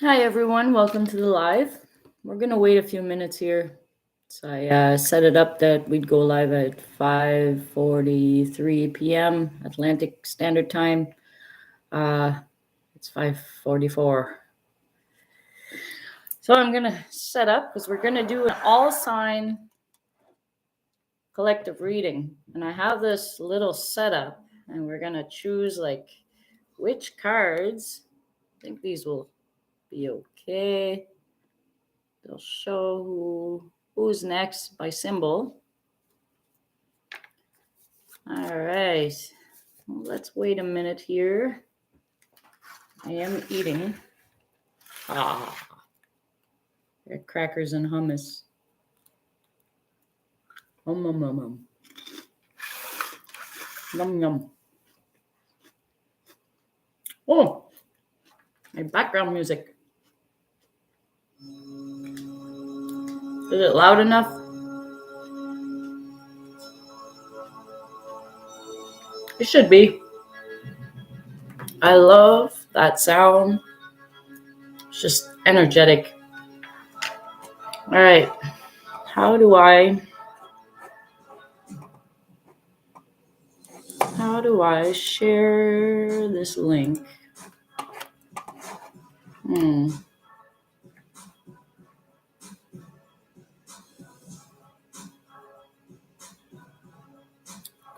Hi everyone, welcome to the live. We're gonna wait a few minutes here. So I set it up that we'd go live at 5:43 p.m. Atlantic Standard Time. It's 5:44. So I'm gonna set up because we're gonna do an all-sign collective reading, and I have this little setup, and we're gonna choose like which cards. I think these will be okay. They'll show who's next by symbol. All right. Well, let's wait a minute here. I am eating. Crackers and hummus. Yum. Oh, my background music. Is it loud enough? It should be. I love that sound. It's just energetic. All right. How do I share this link?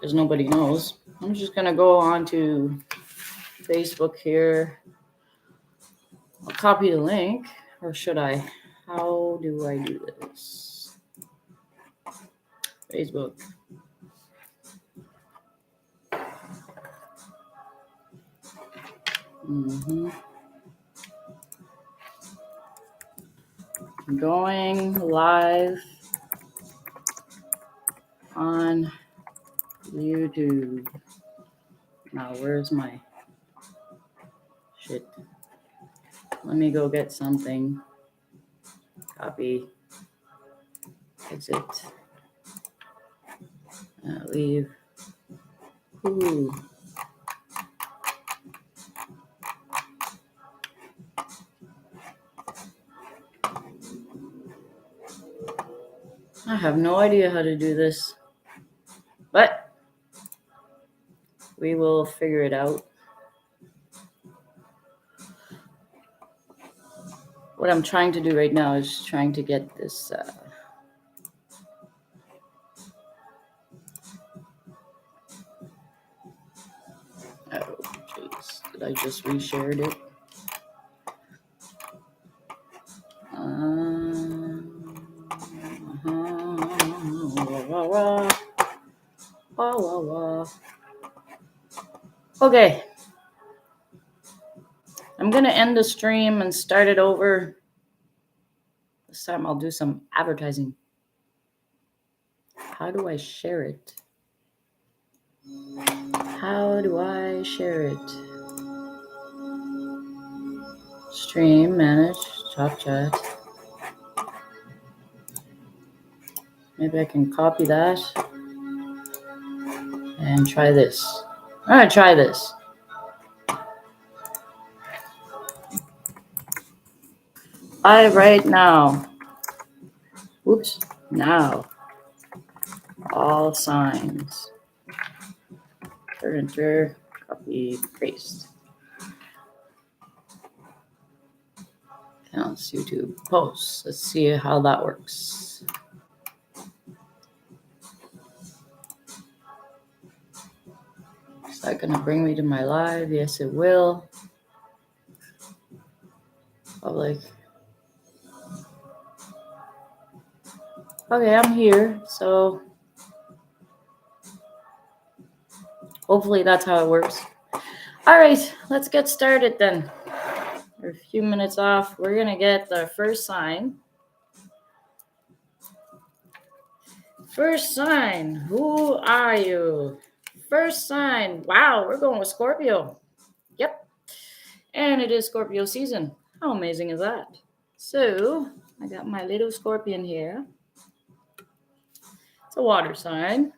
Because nobody knows. I'm just going to go on to Facebook here. I'll copy the link, or should I? How do I do this? Facebook. Going live on YouTube. Now, where's my shit? Let me go get something. Copy. Exit. Leave. Ooh. I have no idea how to do this, but we will figure it out. What I'm trying to do right now is trying to get this. Oh, jeez. Did I just reshared it? Okay. I'm going to end the stream and start it over. This time I'll do some advertising. How do I share it? How do I share it? Stream, manage, top chat. Maybe I can copy that and try this. I'm going to try this. Live right now. Oops. Now. All signs. Enter, copy, paste. Accounts, YouTube, posts. Let's see how that works. Is that going to bring me to my live? Yes, it will. Public. Okay, I'm here. So hopefully that's how it works. All right, let's get started then. We're a few minutes off. We're going to get the first sign. First sign. Who are you? First sign. Wow, we're going with Scorpio. Yep. And it is Scorpio season. How amazing is that? So I got my little scorpion here. It's a water sign.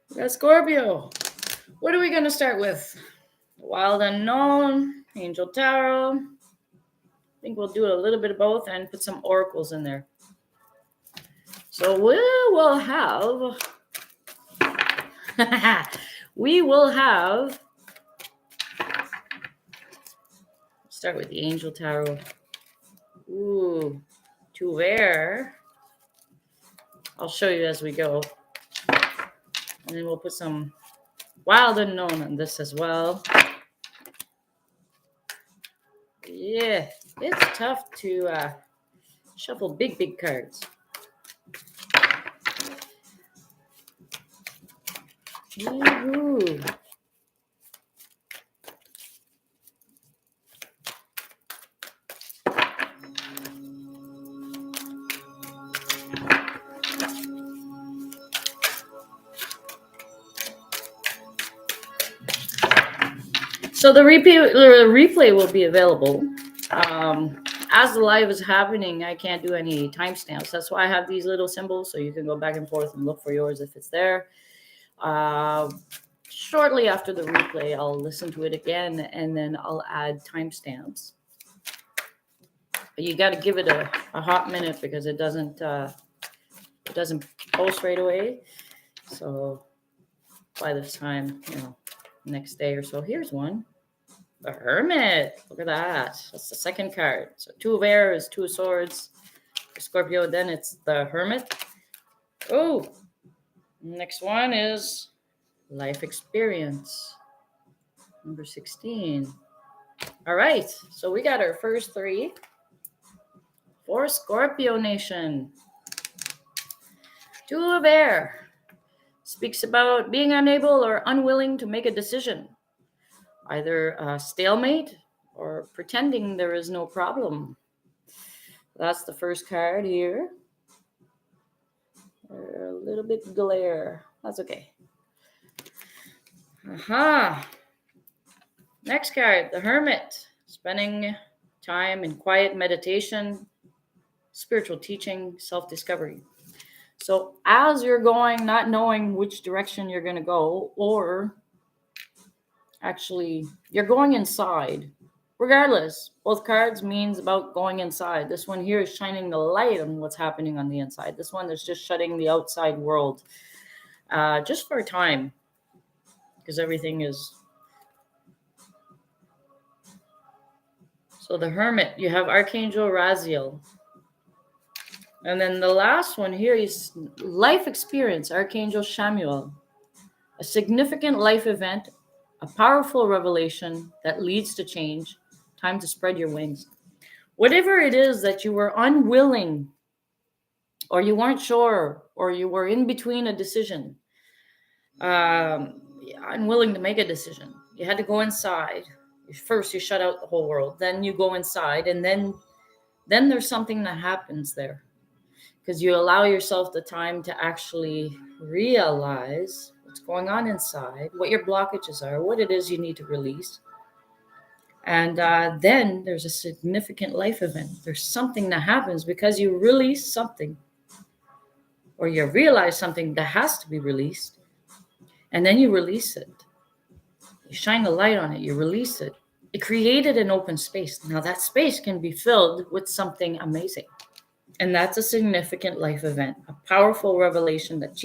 We got Scorpio. What are we going to start with? Wild Unknown, Angel Tarot, I think we'll do a little bit of both and put some oracles in there. So we will have start with the Angel Tarot. Ooh, two rare. I'll show you as we go. And then we'll put some Wild Unknown on this as well. Yeah, it's tough to shuffle big cards. Woo-hoo. So the replay will be available. As the live is happening, I can't do any timestamps. That's why I have these little symbols, so you can go back and forth and look for yours if it's there. Shortly after the replay, I'll listen to it again, and then I'll add timestamps. You got to give it a hot minute because it doesn't post right away. So by this time, next day or so. Here's one. The Hermit. Look at that. That's the second card. So two of air is two of swords. For Scorpio, then it's the Hermit. Oh, next one is life experience. Number 16. All right. So we got our first three for Scorpio Nation. Two of air speaks about being unable or unwilling to make a decision. Either a stalemate or pretending there is no problem. That's the first card here. A little bit glare. That's okay. Next card, the Hermit. Spending time in quiet meditation, spiritual teaching, self-discovery. So as you're going, not knowing which direction you're going to go, or actually you're going inside. Regardless, both cards means about going inside. This one here is shining the light on what's happening on the inside. This one is just shutting the outside world just for a time, because everything is. So the Hermit, you have Archangel Raziel. And then the last one here is life experience, Archangel Chamuel. A significant life event, a powerful revelation that leads to change. Time to spread your wings. Whatever it is that you were unwilling, or you weren't sure, or you were in between a decision, unwilling to make a decision. You had to go inside. First, you shut out the whole world. Then you go inside, and then there's something that happens there. Because you allow yourself the time to actually realize what's going on inside, what your blockages are, what it is you need to release. And then there's a significant life event. There's something that happens because you release something, or you realize something that has to be released, and then you release it. You shine a light on it, you release it. It created an open space. Now that space can be filled with something amazing. And that's a significant life event, a powerful revelation that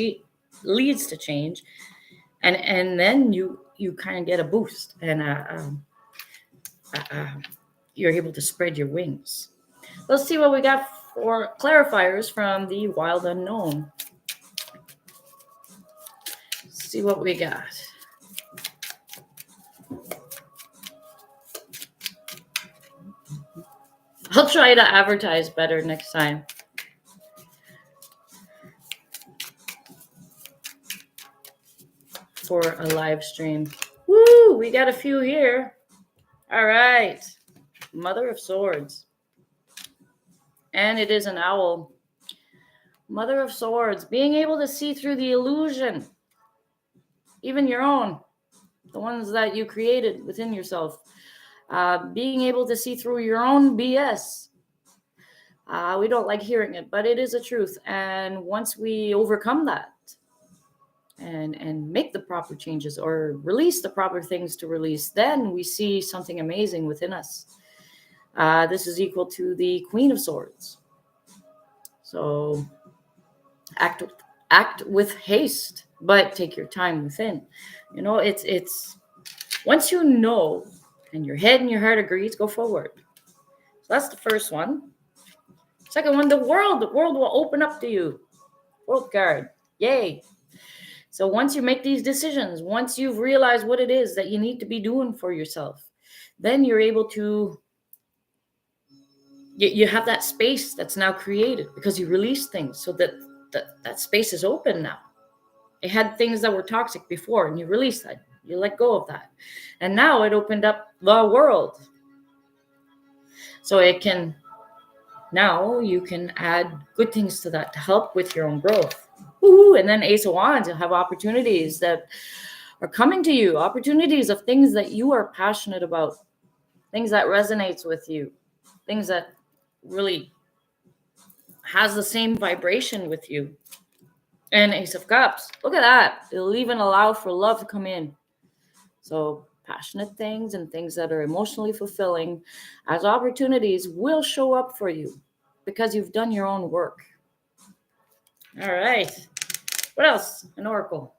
leads to change. And then you kind of get a boost, and you're able to spread your wings. Let's see what we got for clarifiers from the Wild Unknown. Let's see what we got. I'll try to advertise better next time. For a live stream. Woo! We got a few here. All right. Mother of Swords. And it is an owl. Mother of Swords. Being able to see through the illusion. Even your own. The ones that you created within yourself. Being able to see through your own BS. We don't like hearing it, but it is a truth. And once we overcome that and make the proper changes or release the proper things to release, then we see something amazing within us. This is equal to the Queen of Swords. So act with haste, but take your time within. It's once you know and your head and your heart agrees, go forward. So that's the first one. Second one, the world will open up to you. World card. Yay. So once you make these decisions, once you've realized what it is that you need to be doing for yourself, then you're able to, you have that space that's now created because you release things so that space is open now. It had things that were toxic before and you release that. You let go of that. And now it opened up the world. So now you can add good things to that to help with your own growth. Woo-hoo. And then Ace of Wands, you'll have opportunities that are coming to you, opportunities of things that you are passionate about, things that resonates with you, things that really has the same vibration with you. And Ace of Cups, look at that. It'll even allow for love to come in. So passionate things and things that are emotionally fulfilling as opportunities will show up for you because you've done your own work. All right. What else? An oracle.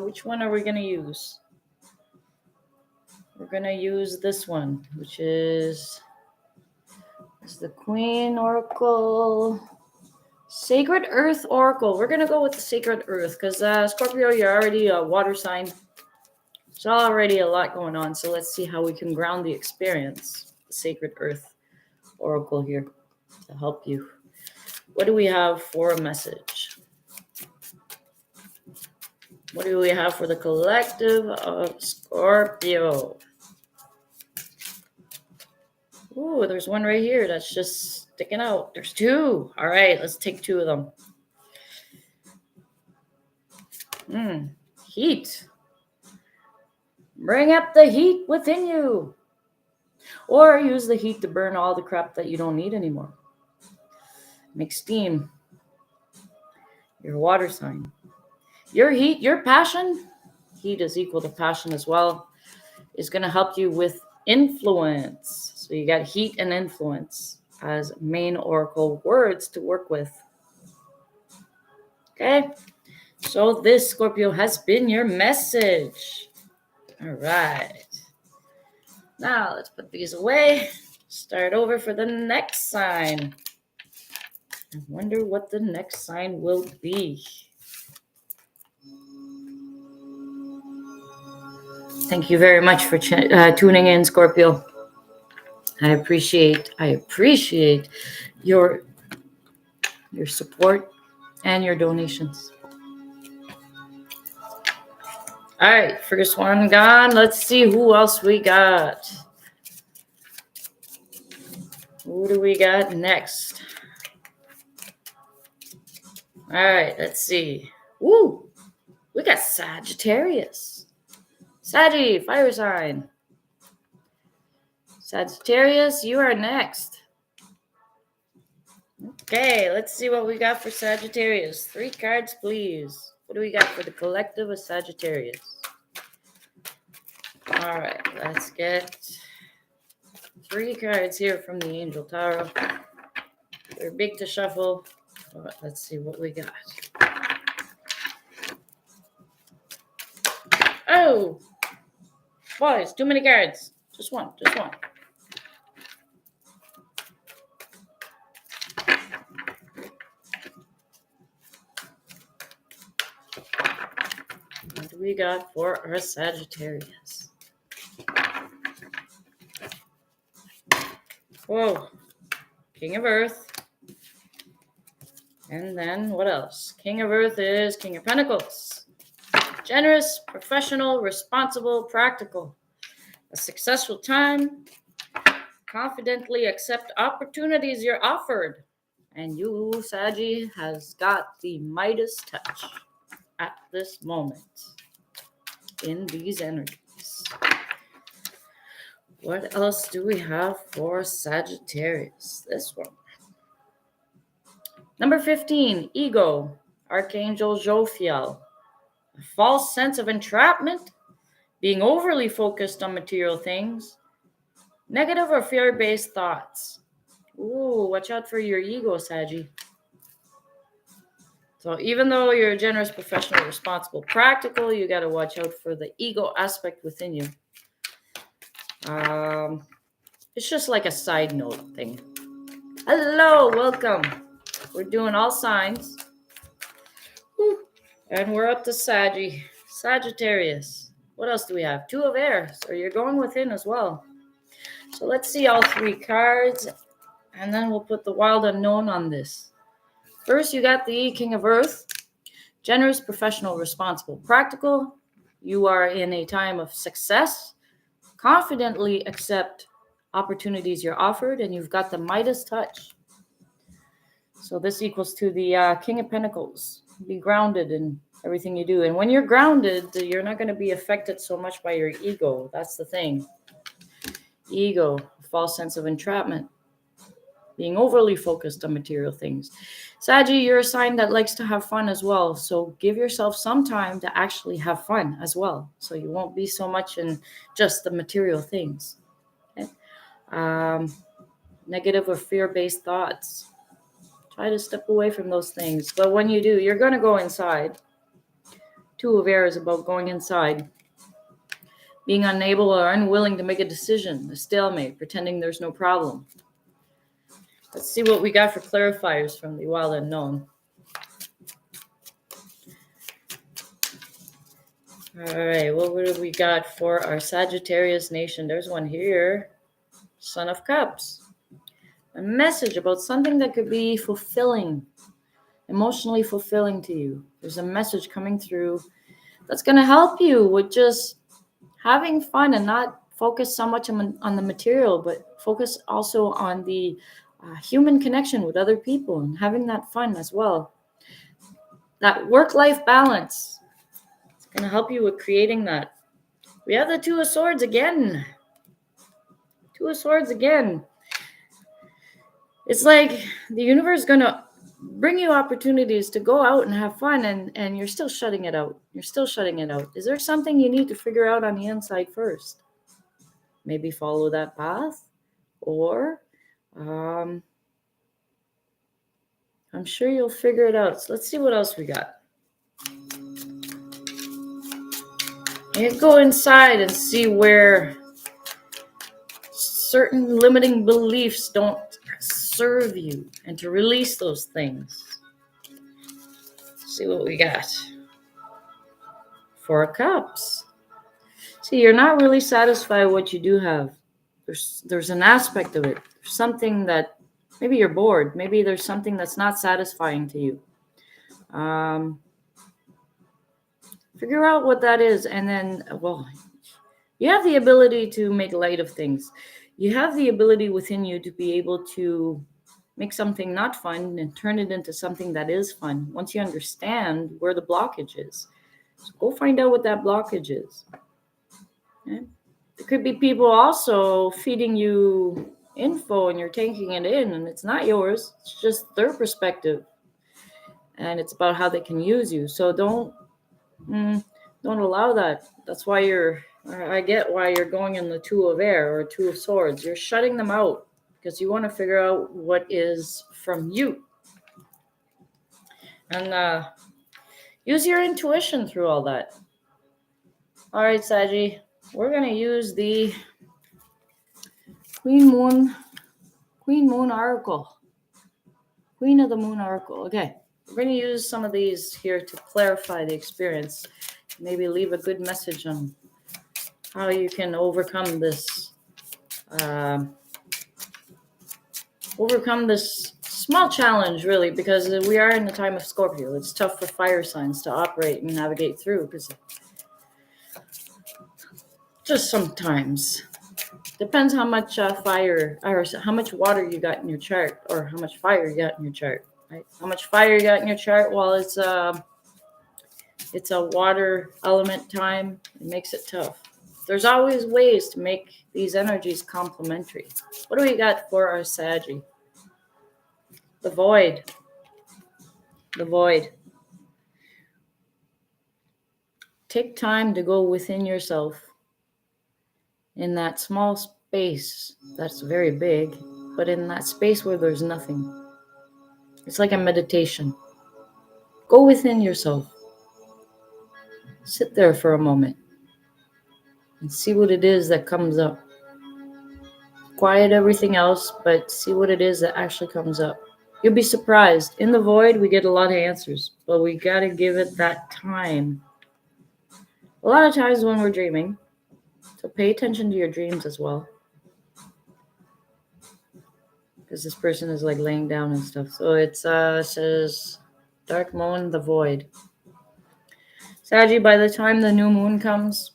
Which one are we going to use? We're going to use this one, which is the Queen Oracle. Sacred Earth Oracle. We're going to go with the Sacred Earth because Scorpio, you're already a water sign. There's already a lot going on, so let's see how we can ground the experience. The Sacred Earth Oracle here to help you. What do we have for a message? What do we have for the collective of Scorpio? Ooh, there's one right here that's just sticking out. There's two. All right, let's take two of them. Heat. Bring up the heat within you. Or use the heat to burn all the crap that you don't need anymore. Make steam. Your water sign. Your heat, your passion, heat is equal to passion as well, is going to help you with influence. So you got heat and influence as main oracle words to work with. Okay. So this, Scorpio, has been your message. All right. Now let's put these away. Start over for the next sign. I wonder what the next sign will be. Thank you very much for tuning in, Scorpio. I appreciate your support and your donations. All right, first one gone. Let's see who else we got. Who do we got next? All right, let's see. Woo! We got Sagittarius. Saggy, fire sign. Sagittarius, you are next. Okay, let's see what we got for Sagittarius. 3 cards, please. What do we got for the collective of Sagittarius? All right, let's get 3 cards here from the Angel Tarot. They're big to shuffle. But let's see what we got. Oh, boys, too many cards. Just one. What do we got for our Sagittarius? Whoa, King of Earth. And then what else? King of Earth is King of Pentacles. Generous, professional, responsible, practical. A successful time. Confidently accept opportunities you're offered. And you, Saggy, has got the Midas touch at this moment in these energies. What else do we have for Sagittarius? This one. Number 15, ego, Archangel Jophiel. A false sense of entrapment, being overly focused on material things, Negative or fear-based thoughts. Ooh, watch out for your ego, Saggy. So even though you're a generous, professional, responsible, practical, you got to watch out for the ego aspect within you. It's just like a side note thing. Hello, welcome. We're doing all signs. Whew. And we're up to Sagittarius. What else do we have? Two of air. So you're going within as well. So let's see all three cards. And then we'll put the wild unknown on this. First, you got the King of Earth. Generous, professional, responsible, practical. You are in a time of success. Confidently accept opportunities you're offered, and you've got the Midas touch. So this equals to the King of Pentacles. Be grounded in everything you do. And when you're grounded, you're not going to be affected so much by your ego. That's the thing. Ego, false sense of entrapment. Being overly focused on material things. Saggy, you're a sign that likes to have fun as well. So give yourself some time to actually have fun as well. So you won't be so much in just the material things. Okay? Negative or fear-based thoughts. Try to step away from those things. But when you do, you're going to go inside. Two of air is about going inside. Being unable or unwilling to make a decision. A stalemate. Pretending there's no problem. Let's see what we got for clarifiers from the wild unknown. All right, what do we got for our Sagittarius nation? There's one here. Son of Cups. A message about something that could be fulfilling, emotionally fulfilling to you. There's a message coming through that's going to help you with just having fun and not focus so much on the material, but focus also on the human connection with other people and having that fun as well. That work-life balance. It's going to help you with creating that. We have the Two of Swords again. Two of Swords again. It's like the universe is going to bring you opportunities to go out and have fun, and you're still shutting it out. You're still shutting it out. Is there something you need to figure out on the inside first? Maybe follow that path, or I'm sure you'll figure it out. So let's see what else we got. You go inside and see where certain limiting beliefs don't serve you, and to release those things. See what we got. Four of Cups. See, you're not really satisfied with what you do have. There's an aspect of it. There's something that maybe you're bored. Maybe there's something that's not satisfying to you. Figure out what that is, and then, well, you have the ability to make light of things. You have the ability within you to be able to make something not fun and turn it into something that is fun once you understand where the blockage is. So go find out what that blockage is. Okay? There could be people also feeding you info and you're taking it in, and it's not yours. It's just their perspective. And it's about how they can use you. So don't allow that. That's why I get why you're going in the Two of Air or Two of Swords. You're shutting them out because you want to figure out what is from you. And use your intuition through all that. All right, Saggy. We're going to use the Queen Moon Oracle. Queen of the Moon Oracle. Okay. We're going to use some of these here to clarify the experience. Maybe leave a good message on how you can overcome this small challenge, really, because we are in the time of Scorpio. It's tough for fire signs to operate and navigate through, because just sometimes depends how much fire or how much water you got in your chart, or how much fire you got in your chart. Right? How much fire you got in your chart? Well, it's a water element time. It makes it tough. There's always ways to make these energies complementary. What do we got for our Saggy? The Void. The Void. Take time to go within yourself in that small space space that's very big, but in that space where there's nothing. It's like a meditation. Go within yourself. Sit there for a moment and see what it is that comes up. Quiet everything else, but see what it is that actually comes up. You'll be surprised. In the void, we get a lot of answers, but we got to give it that time. A lot of times when we're dreaming, so pay attention to your dreams as well. Because this person is like laying down and stuff. So it says, dark moon, the void. Saggy, by the time the new moon comes,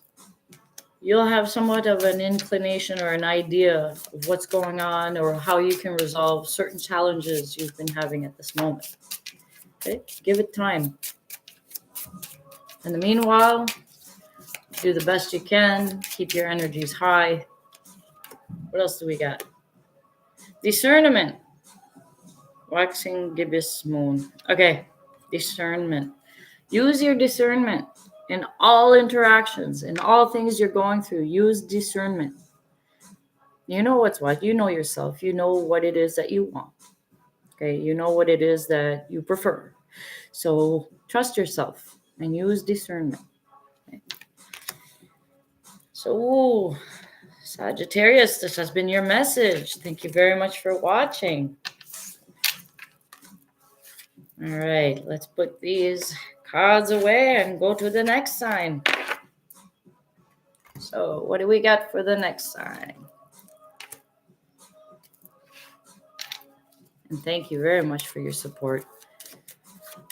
you'll have somewhat of an inclination or an idea of what's going on or how you can resolve certain challenges you've been having at this moment. Okay? Give it time. In the meanwhile, do the best you can. Keep your energies high. What else do we got? Discernment. Waxing gibbous moon. Okay, discernment. Use your discernment in all interactions, in all things you're going through. Use discernment. You know what's what. You know yourself. You know what it is that you want. Okay, you know what it is that you prefer. So trust yourself and use discernment. Okay. So, Sagittarius, this has been your message. Thank you very much for watching. All right, let's put these cards away and go to the next sign. So, what do we got for the next sign? And thank you very much for your support.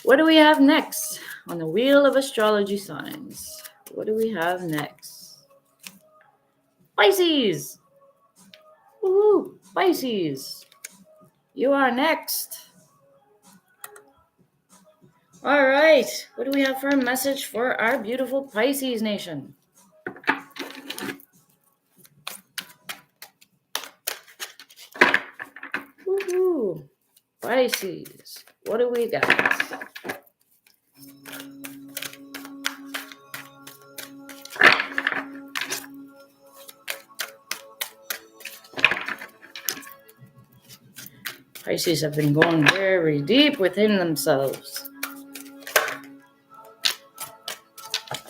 What do we have next on the Wheel of Astrology signs? What do we have next? Pisces! Woohoo! Pisces! You are next. All right. What do we have for a message for our beautiful Pisces nation? Woohoo! Pisces. What do we got? Pisces have been going very deep within themselves.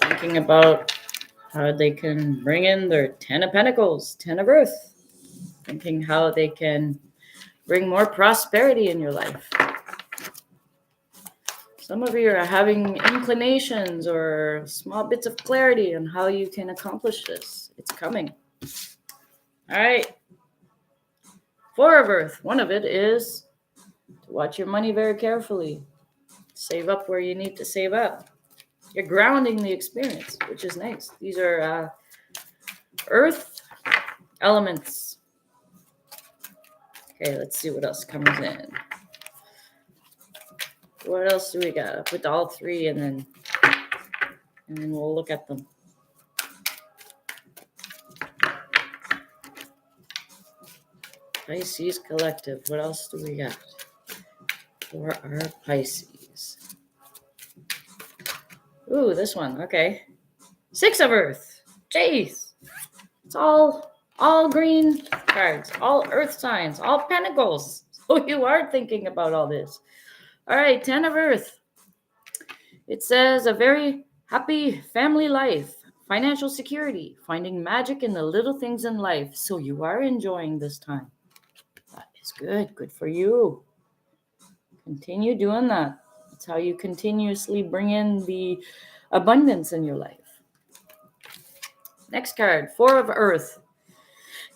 Thinking about how they can bring in their 10 of Pentacles, 10 of Earth. Thinking how they can bring more prosperity in your life. Some of you are having inclinations or small bits of clarity on how you can accomplish this. It's coming. All right. 4 of Earth. One of it is to watch your money very carefully. Save up where you need to save up. You're grounding the experience, which is nice. These are Earth elements. Okay, let's see what else comes in. What else do we got? I'll put all 3 and then we'll look at them. Pisces collective. What else do we got for our Pisces? Ooh, this one. Okay. 6 of Earth. Jeez. It's all green cards, all Earth signs, all Pentacles. So you are thinking about all this. All right, 10 of Earth. It says a very happy family life, financial security, finding magic in the little things in life. So you are enjoying this time. That is good. Good for you. Continue doing that. That's how you continuously bring in the abundance in your life. Next card, 4 of Earth.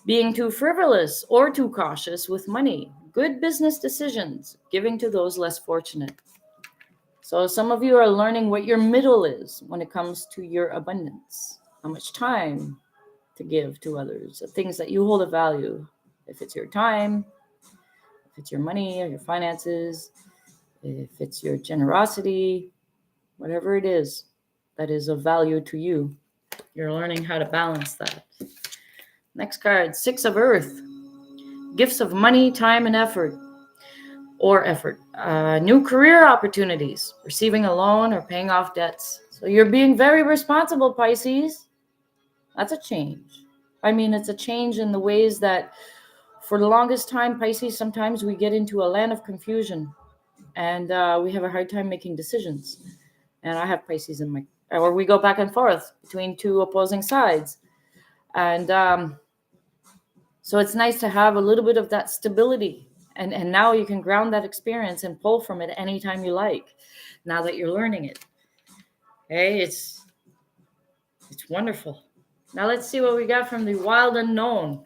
Being too frivolous or too cautious with money. Good business decisions. Giving to those less fortunate. So some of you are learning what your middle is when it comes to your abundance. How much time to give to others. The things that you hold of value. If it's your time, if it's your money or your finances, if it's your generosity, whatever it is that is of value to you, you're learning how to balance that. Next card, 6 of Earth. Gifts of money, time, and effort. New career opportunities. Receiving a loan or paying off debts. So you're being very responsible, Pisces. That's a change. I mean, it's a change in the ways that for the longest time, Pisces, sometimes we get into a land of confusion and we have a hard time making decisions. And I have Pisces in my, or we go back and forth between two opposing sides. And so it's nice to have a little bit of that stability. And now you can ground that experience and pull from it anytime you like, now that you're learning it. Okay, it's wonderful. Now let's see what we got from the wild unknown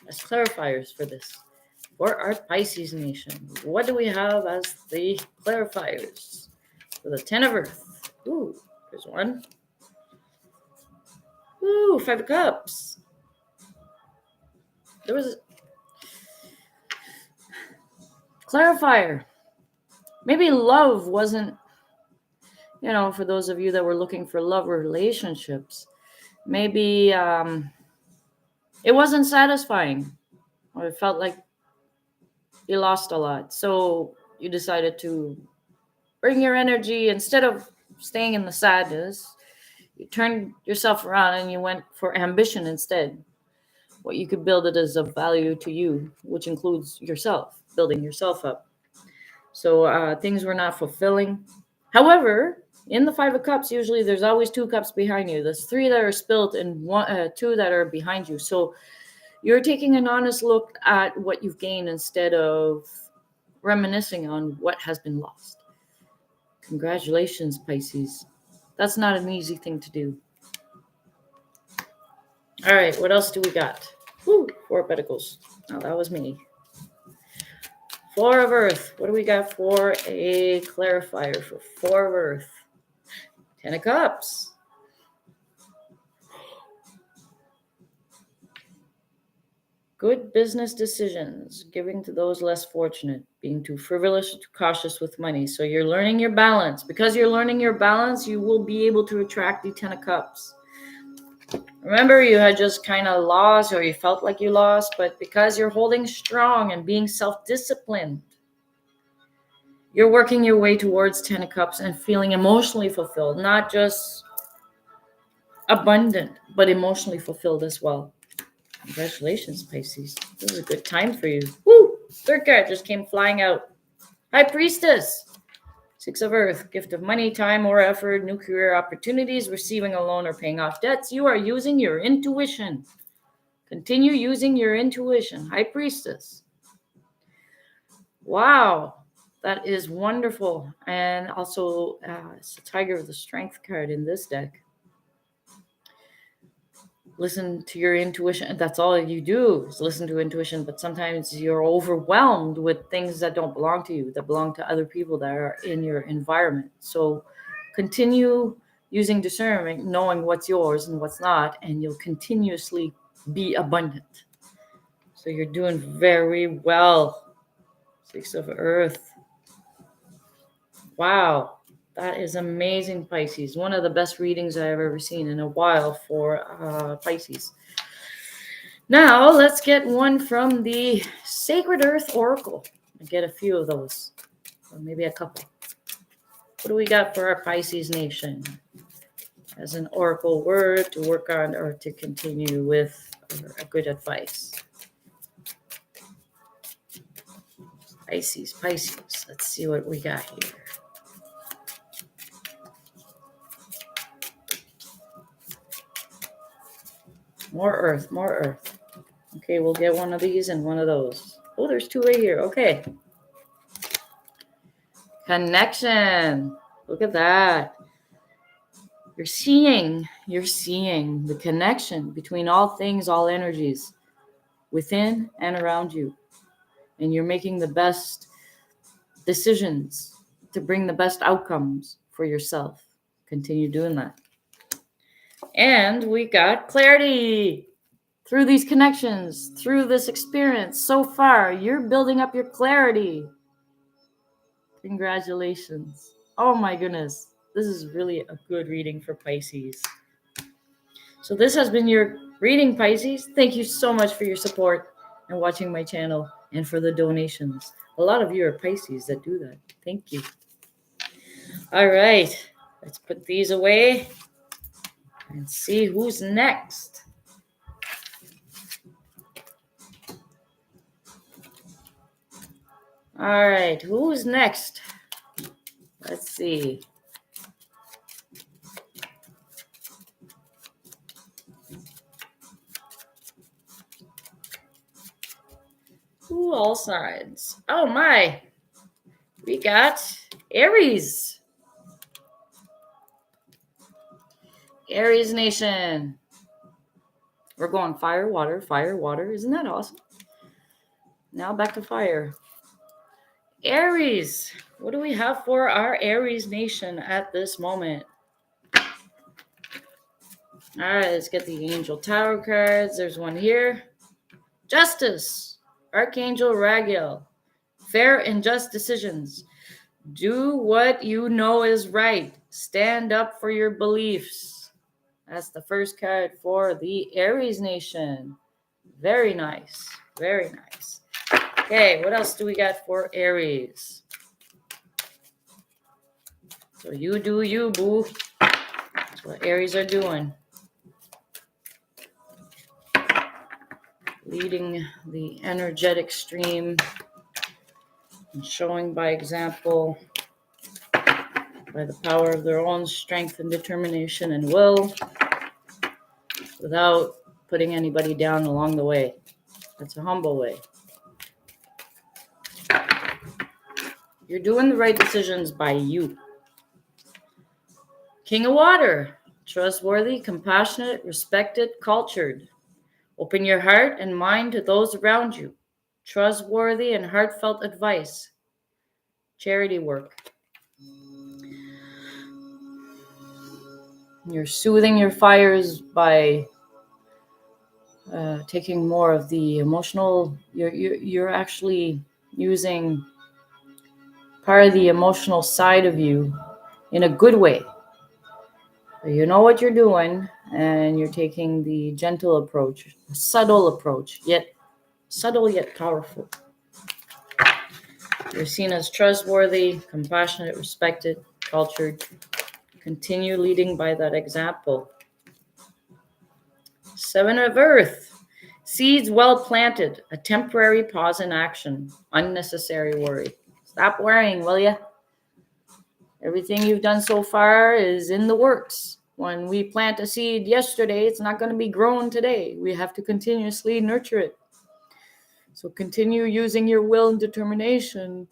as clarifiers for this. For our Pisces nation, what do we have as the clarifiers? For the Ten of Earth. Ooh, there's one. Ooh, Five of Cups. There was a clarifier. Maybe love wasn't, for those of you that were looking for love or relationships, maybe it wasn't satisfying, or it felt like you lost a lot. So you decided to bring your energy, instead of staying in the sadness, you turned yourself around and you went for ambition instead. What you could build it as of value to you, which includes yourself, building yourself up. So things were not fulfilling. However, in the Five of Cups, usually there's always two cups behind you. There's three that are spilled and two that are behind you. So you're taking an honest look at what you've gained instead of reminiscing on what has been lost. Congratulations, Pisces. That's not an easy thing to do. All right, what else do we got? Woo, Four of Pentacles. Oh, that was me. Four of Earth. What do we got for a clarifier for Four of Earth? Ten of Cups. Good business decisions, giving to those less fortunate, being too frivolous, too cautious with money. So you're learning your balance. Because you're learning your balance, you will be able to attract the Ten of Cups. Remember, you had just kind of lost, or you felt like you lost, but because you're holding strong and being self-disciplined, you're working your way towards Ten of Cups and feeling emotionally fulfilled, not just abundant, but emotionally fulfilled as well. Congratulations, Pisces. This is a good time for you. Woo! Third card just came flying out. High Priestess. Six of Earth. Gift of money, time, or effort, new career opportunities, receiving a loan, or paying off debts. You are using your intuition. Continue using your intuition. High Priestess. Wow. That is wonderful. And also, it's the Tiger of the Strength card in this deck. Listen to your intuition. That's all you do is listen to intuition. But sometimes you're overwhelmed with things that don't belong to you, that belong to other people that are in your environment. So continue using discernment, knowing what's yours and what's not, and you'll continuously be abundant. So you're doing very well. Six of Earth. Wow. That is amazing, Pisces. One of the best readings I've ever seen in a while for Pisces. Now, let's get one from the Sacred Earth Oracle. I'll get a few of those, or maybe a couple. What do we got for our Pisces nation as an oracle word to work on or to continue with, or a good advice? Pisces. Let's see what we got here. More Earth. Okay, we'll get one of these and one of those. Oh, there's two right here. Okay. Connection. Look at that. You're seeing the connection between all things, all energies within and around you. And you're making the best decisions to bring the best outcomes for yourself. Continue doing that. And we got clarity. Through these connections, through this experience, so far, you're building up your clarity. Congratulations. Oh my goodness. This is really a good reading for Pisces. So this has been your reading, Pisces. Thank you so much for your support and watching my channel and for the donations. A lot of you are Pisces that do that. Thank you. All right. Let's put these away and see who's next. All right, who's next? Let's see. Who all signs? Oh my. We got Aries. Aries Nation. We're going fire, water, fire, water. Isn't that awesome? Now back to fire. Aries. What do we have for our Aries Nation at this moment? All right, let's get the Angel Tower cards. There's one here. Justice. Archangel Raguel. Fair and just decisions. Do what you know is right. Stand up for your beliefs. That's the first card for the Aries Nation. Very nice. Very nice. Okay, what else do we got for Aries? So you do you, boo. That's what Aries are doing. Leading the energetic stream and showing by example, by the power of their own strength and determination and will, without putting anybody down along the way. That's a humble way. You're doing the right decisions by you. King of Water. Trustworthy, compassionate, respected, cultured. Open your heart and mind to those around you. Trustworthy and heartfelt advice. Charity work. You're soothing your fires by taking more of the emotional. You're actually using part of the emotional side of you in a good way. You know what you're doing, and you're taking the gentle approach, a subtle approach, yet subtle yet powerful. You're seen as trustworthy, compassionate, respected, cultured. Continue leading by that example. Seven of Earth. Seeds well planted. A temporary pause in action. Unnecessary worry. Stop worrying, will ya? Everything you've done so far is in the works. When we plant a seed yesterday, it's not going to be grown today. We have to continuously nurture it. So continue using your will and determination,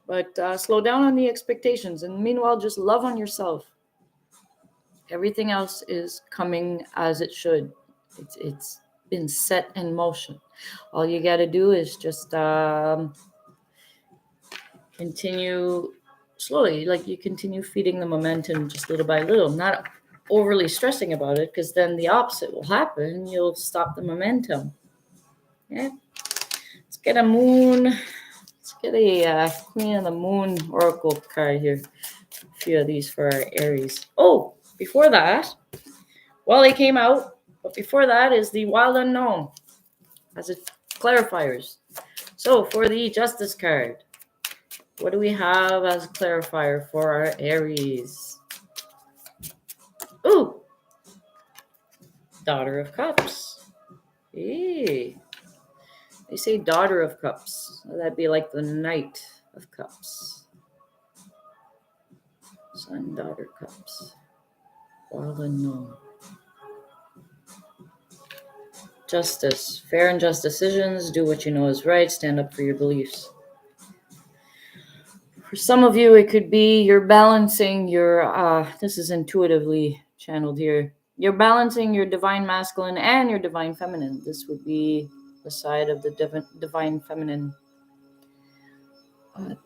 but slow down on the expectations. And meanwhile, just love on yourself. Everything else is coming as it should. It's been set in motion. All you got to do is just continue slowly, like you continue feeding the momentum just little by little, not overly stressing about it, because then the opposite will happen. You'll stop the momentum. Yeah. Let's get a moon. Let's get a Queen of the Moon Oracle card here. A few of these for our Aries. Oh, before that, well, they came out, but before that is the Wild Unknown as it clarifiers. So for the Justice card, what do we have as a clarifier for our Aries? Ooh, Daughter of Cups. Hey. They say Daughter of Cups. That'd be like the Knight of Cups. Sun, Daughter, Cups. Wild Unknown. Justice. Fair and just decisions. Do what you know is right. Stand up for your beliefs. For some of you, it could be you're balancing your, this is intuitively channeled here. You're balancing your divine masculine and your divine feminine. This would be the side of the divine feminine.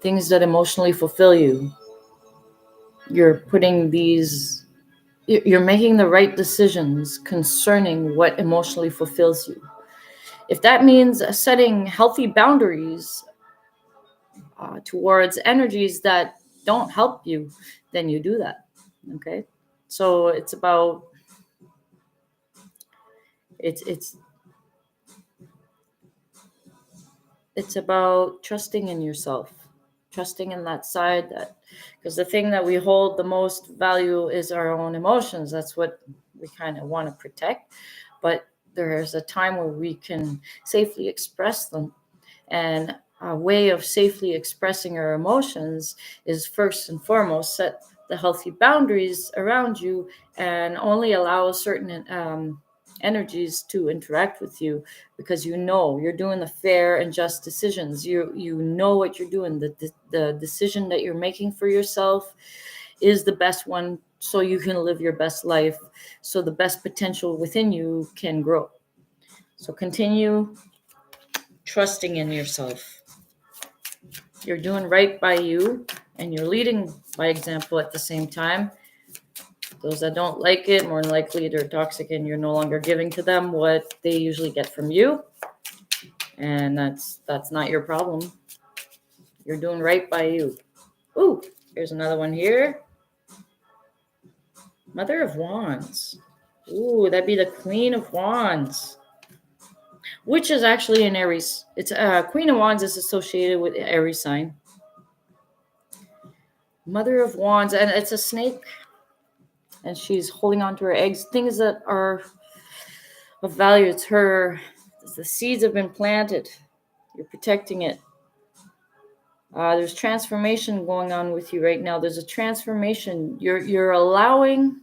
Things that emotionally fulfill you. You're putting these, you're making the right decisions concerning what emotionally fulfills you. If that means setting healthy boundaries towards energies that don't help you, then you do that. Okay, so it's about it's about trusting in yourself, trusting in that side, that because the thing that we hold the most value is our own emotions. That's what we kind of want to protect, but there's a time where we can safely express them and way of safely expressing our emotions is first and foremost set the healthy boundaries around you and only allow certain energies to interact with you, because you know you're doing the fair and just decisions. You know what you're doing. The decision that you're making for yourself is the best one, so you can live your best life, so the best potential within you can grow. So continue trusting in yourself. You're doing right by you, and you're leading by example at the same time. Those that don't like it, more than likely they're toxic, and you're no longer giving to them what they usually get from you. And that's not your problem. You're doing right by you. Ooh, here's another one here. Mother of Wands. Ooh, that'd be the Queen of Wands, which is actually an Aries. It's Queen of Wands is associated with the Aries sign. Mother of Wands, and it's a snake, and she's holding on to her eggs, things that are of value. It's her. The seeds have been planted. You're protecting it. There's transformation going on with you right now. There's a transformation. You're allowing,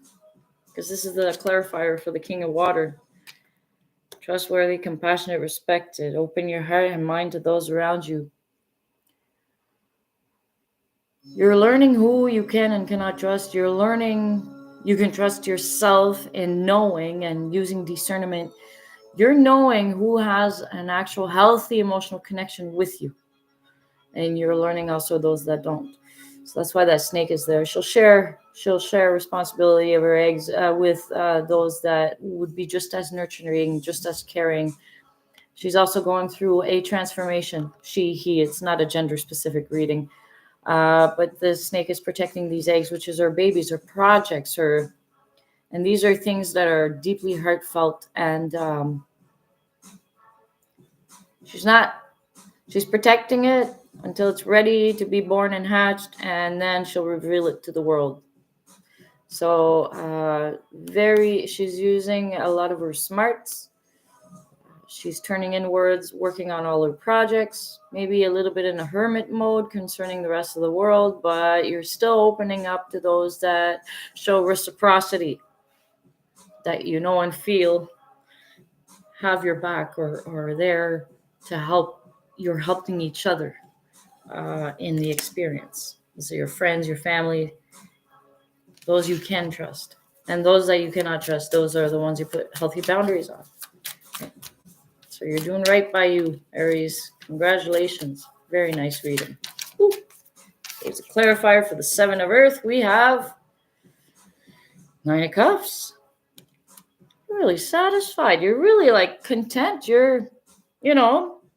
because this is the clarifier for the King of Water. Trustworthy, compassionate, respected. Open your heart and mind to those around you. You're learning who you can and cannot trust. You're learning you can trust yourself in knowing and using discernment. You're knowing who has an actual healthy emotional connection with you. And you're learning also those that don't. So that's why that snake is there. She'll share responsibility of her eggs with those that would be just as nurturing, just as caring. She's also going through a transformation. She, he, it's not a gender specific reading. But the snake is protecting these eggs, which is her babies, her projects, and these are things that are deeply heartfelt. And she's protecting it until it's ready to be born and hatched, and then she'll reveal it to the world. So she's using a lot of her smarts. She's turning inwards, working on all her projects, maybe a little bit in a hermit mode concerning the rest of the world, but you're still opening up to those that show reciprocity, that you know and feel have your back or are there to help. You're helping each other in the experience. So your friends, your family, those you can trust. And those that you cannot trust, those are the ones you put healthy boundaries on. Okay. So you're doing right by you, Aries. Congratulations. Very nice reading. Woo. There's a clarifier for the Seven of Earth. We have Nine of Cups. You're really satisfied. You're really content. You're,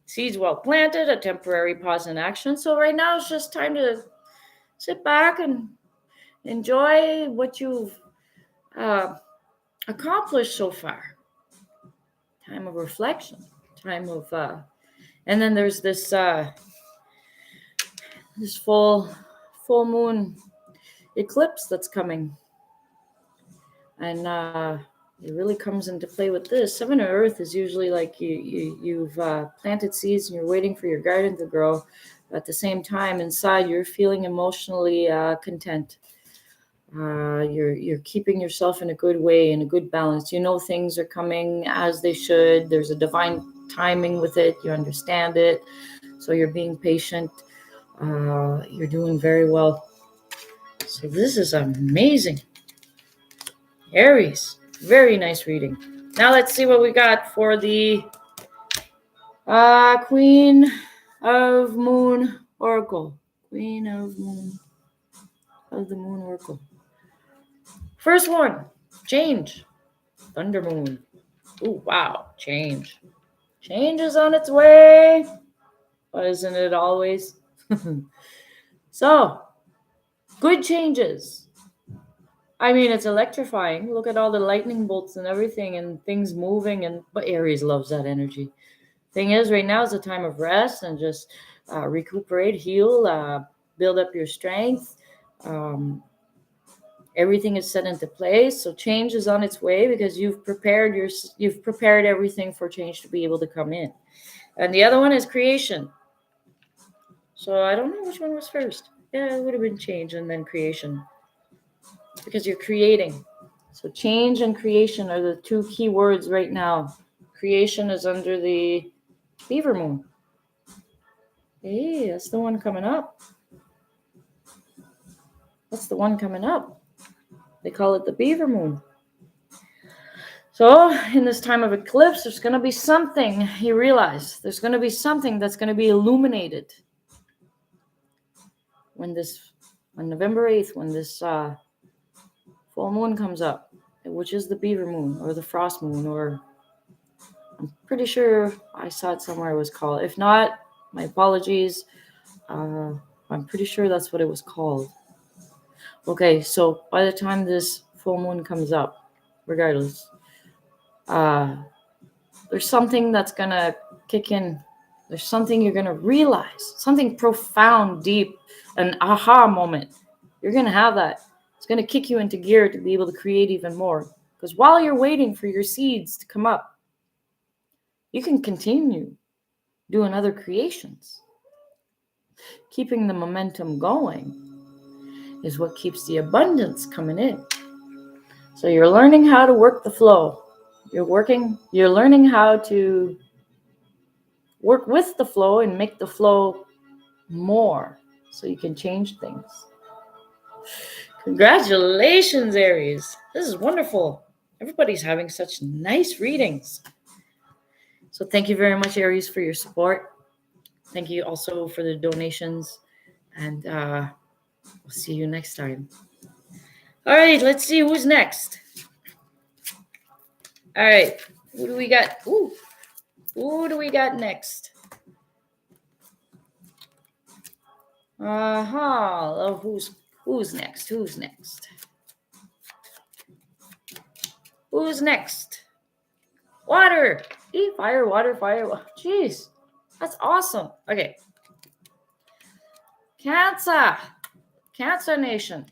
seeds well planted, a temporary pause in action. So right now it's just time to sit back and enjoy what you've accomplished so far. Time of reflection. Time of and then there's this this full moon eclipse that's coming, and it really comes into play with this. Seven of Earth is usually like you've planted seeds and you're waiting for your garden to grow. But at the same time, inside you're feeling emotionally content. You're keeping yourself in a good way, in a good balance. You know things are coming as they should. There's a divine timing with it. You understand it. So you're being patient. You're doing very well. So this is amazing. Aries, very nice reading. Now let's see what we got for the Queen of Moon Oracle. Queen of the Moon Oracle. First one, change. Thunder Moon. Oh, wow, change. Change is on its way. But isn't it always? So, good changes. I mean, it's electrifying. Look at all the lightning bolts and everything and things moving. But Aries loves that energy. Thing is, right now is a time of rest and just recuperate, heal, build up your strength. Everything is set into place, so change is on its way because you've prepared everything for change to be able to come in. And the other one is creation. So I don't know which one was first. Yeah, it would have been change and then creation. Because you're creating. So change and creation are the two key words right now. Creation is under the beaver moon. Hey, that's the one coming up. That's the one coming up. They call it the beaver moon. So in this time of eclipse, there's going to be something, you realize, there's going to be something that's going to be illuminated. When November 8th, when this full moon comes up, which is the beaver moon or the frost moon, or I'm pretty sure I saw it somewhere it was called. If not, my apologies. I'm pretty sure that's what it was called. Okay, so by the time this full moon comes up, regardless, there's something that's going to kick in. There's something you're going to realize, something profound, deep, an aha moment. You're going to have that. It's going to kick you into gear to be able to create even more. Because while you're waiting for your seeds to come up, you can continue doing other creations. Keeping the momentum going is what keeps the abundance coming in. So you're learning how to work the flow. You're learning how to work with the flow and make the flow more so you can change things. Congratulations, Aries. This is wonderful. Everybody's having such nice readings. So thank you very much, Aries, for your support. Thank you also for the donations. And we'll see you next time. All right, let's see who's next. All right, who do we got? Who do we got next? Who's next? Who's next? Water. Fire, water, fire. Jeez, that's awesome. Okay. Cancer Nation.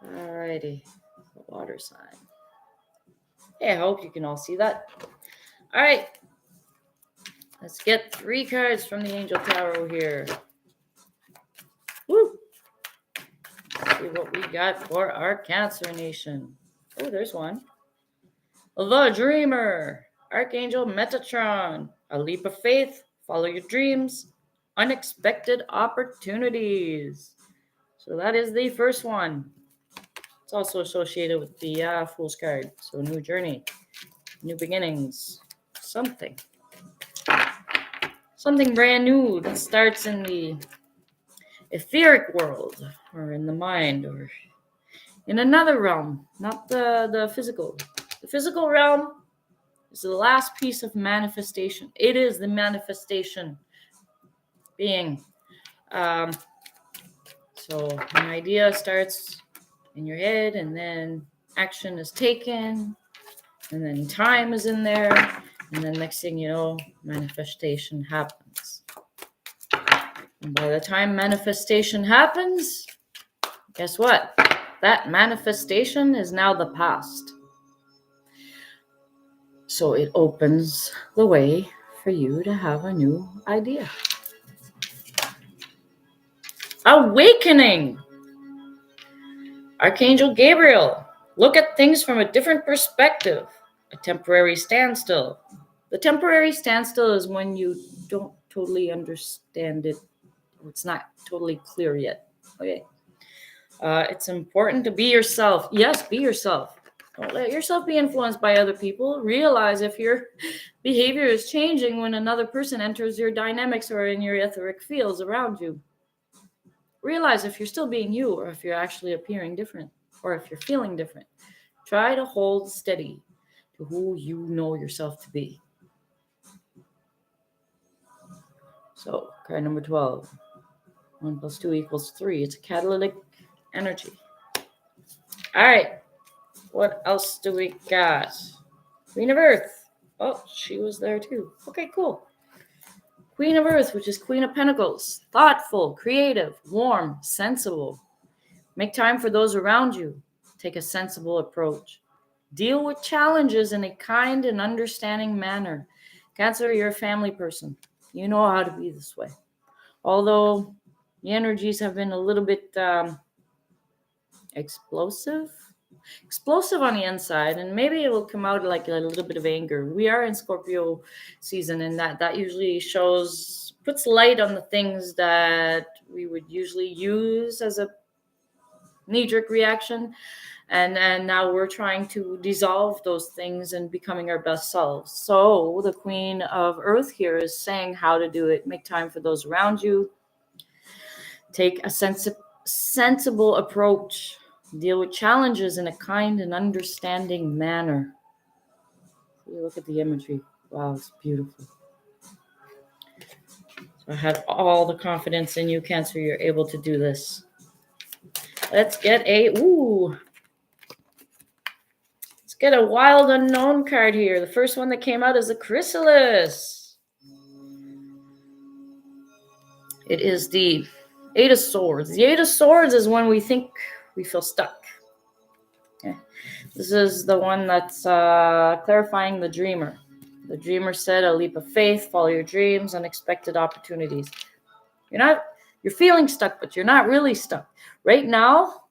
Alrighty, the water sign. Hey, I hope you can all see that. All right, let's get 3 cards from the Angel Tarot here. Woo! Let's see what we got for our Cancer Nation. Oh, there's one. The Dreamer, Archangel Metatron, a leap of faith, follow your dreams, unexpected opportunities. So that is the first one. It's also associated with the Fool's card. So new journey, new beginnings, something brand new that starts in the etheric world or in the mind or in another realm, not the physical. The physical realm is the last piece of manifestation. It is the manifestation being. So an idea starts in your head, and then action is taken, and then time is in there, and then next thing you know, manifestation happens. And by the time manifestation happens, guess what? That manifestation is now the past. So it opens the way for you to have a new idea. Awakening. Archangel Gabriel, look at things from a different perspective. A temporary standstill. The temporary standstill is when you don't totally understand it. It's not totally clear yet. Okay. It's important to be yourself. Yes, be yourself. Don't let yourself be influenced by other people. Realize if your behavior is changing when another person enters your dynamics or in your etheric fields around you. Realize if you're still being you, or if you're actually appearing different, or if you're feeling different. Try to hold steady to who you know yourself to be. So, card number 12. 1 + 2 = 3. It's a catalytic energy. All right. What else do we got? Queen of Earth. Oh, she was there too. Okay, cool. Queen of Earth, which is Queen of Pentacles. Thoughtful, creative, warm, sensible. Make time for those around you. Take a sensible approach. Deal with challenges in a kind and understanding manner. Cancer, you're a family person. You know how to be this way. Although the energies have been a little bit explosive on the inside, and maybe it will come out like a little bit of anger. We are in Scorpio season, and that usually puts light on the things that we would usually use as a knee-jerk reaction, and now we're trying to dissolve those things and becoming our best selves. So the Queen of Earth here is saying how to do it. Make time for those around you. Take a sensible approach. Deal with challenges in a kind and understanding manner. You look at the imagery. Wow, it's beautiful. So I have all the confidence in you, Cancer. You're able to do this. Let's get a wild unknown card here. The first one that came out is a chrysalis. It is the Eight of Swords. The Eight of Swords is when we think we feel stuck. Okay. This is the one that's clarifying the dreamer. The dreamer said, a leap of faith, follow your dreams, unexpected opportunities. You're feeling stuck, but you're not really stuck. Right now,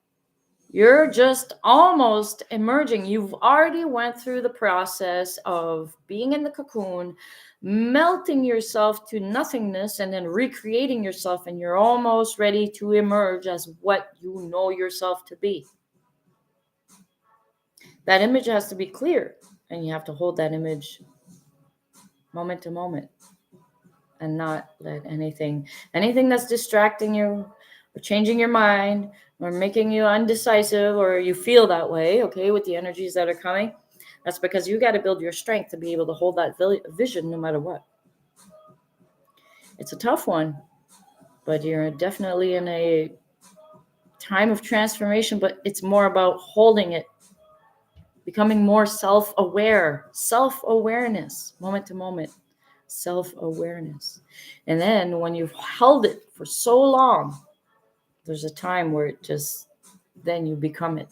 you're just almost emerging. You've already went through the process of being in the cocoon, melting yourself to nothingness, and then recreating yourself, and you're almost ready to emerge as what you know yourself to be. That image has to be clear, and you have to hold that image moment to moment and not let anything that's distracting you or changing your mind or making you undecisive, or you feel that way, okay, with the energies that are coming. That's because you got to build your strength to be able to hold that vision no matter what. It's a tough one, but you're definitely in a time of transformation, but it's more about holding it, becoming more self-awareness, moment to moment, self-awareness. And then when you've held it for so long, there's a time where then you become it.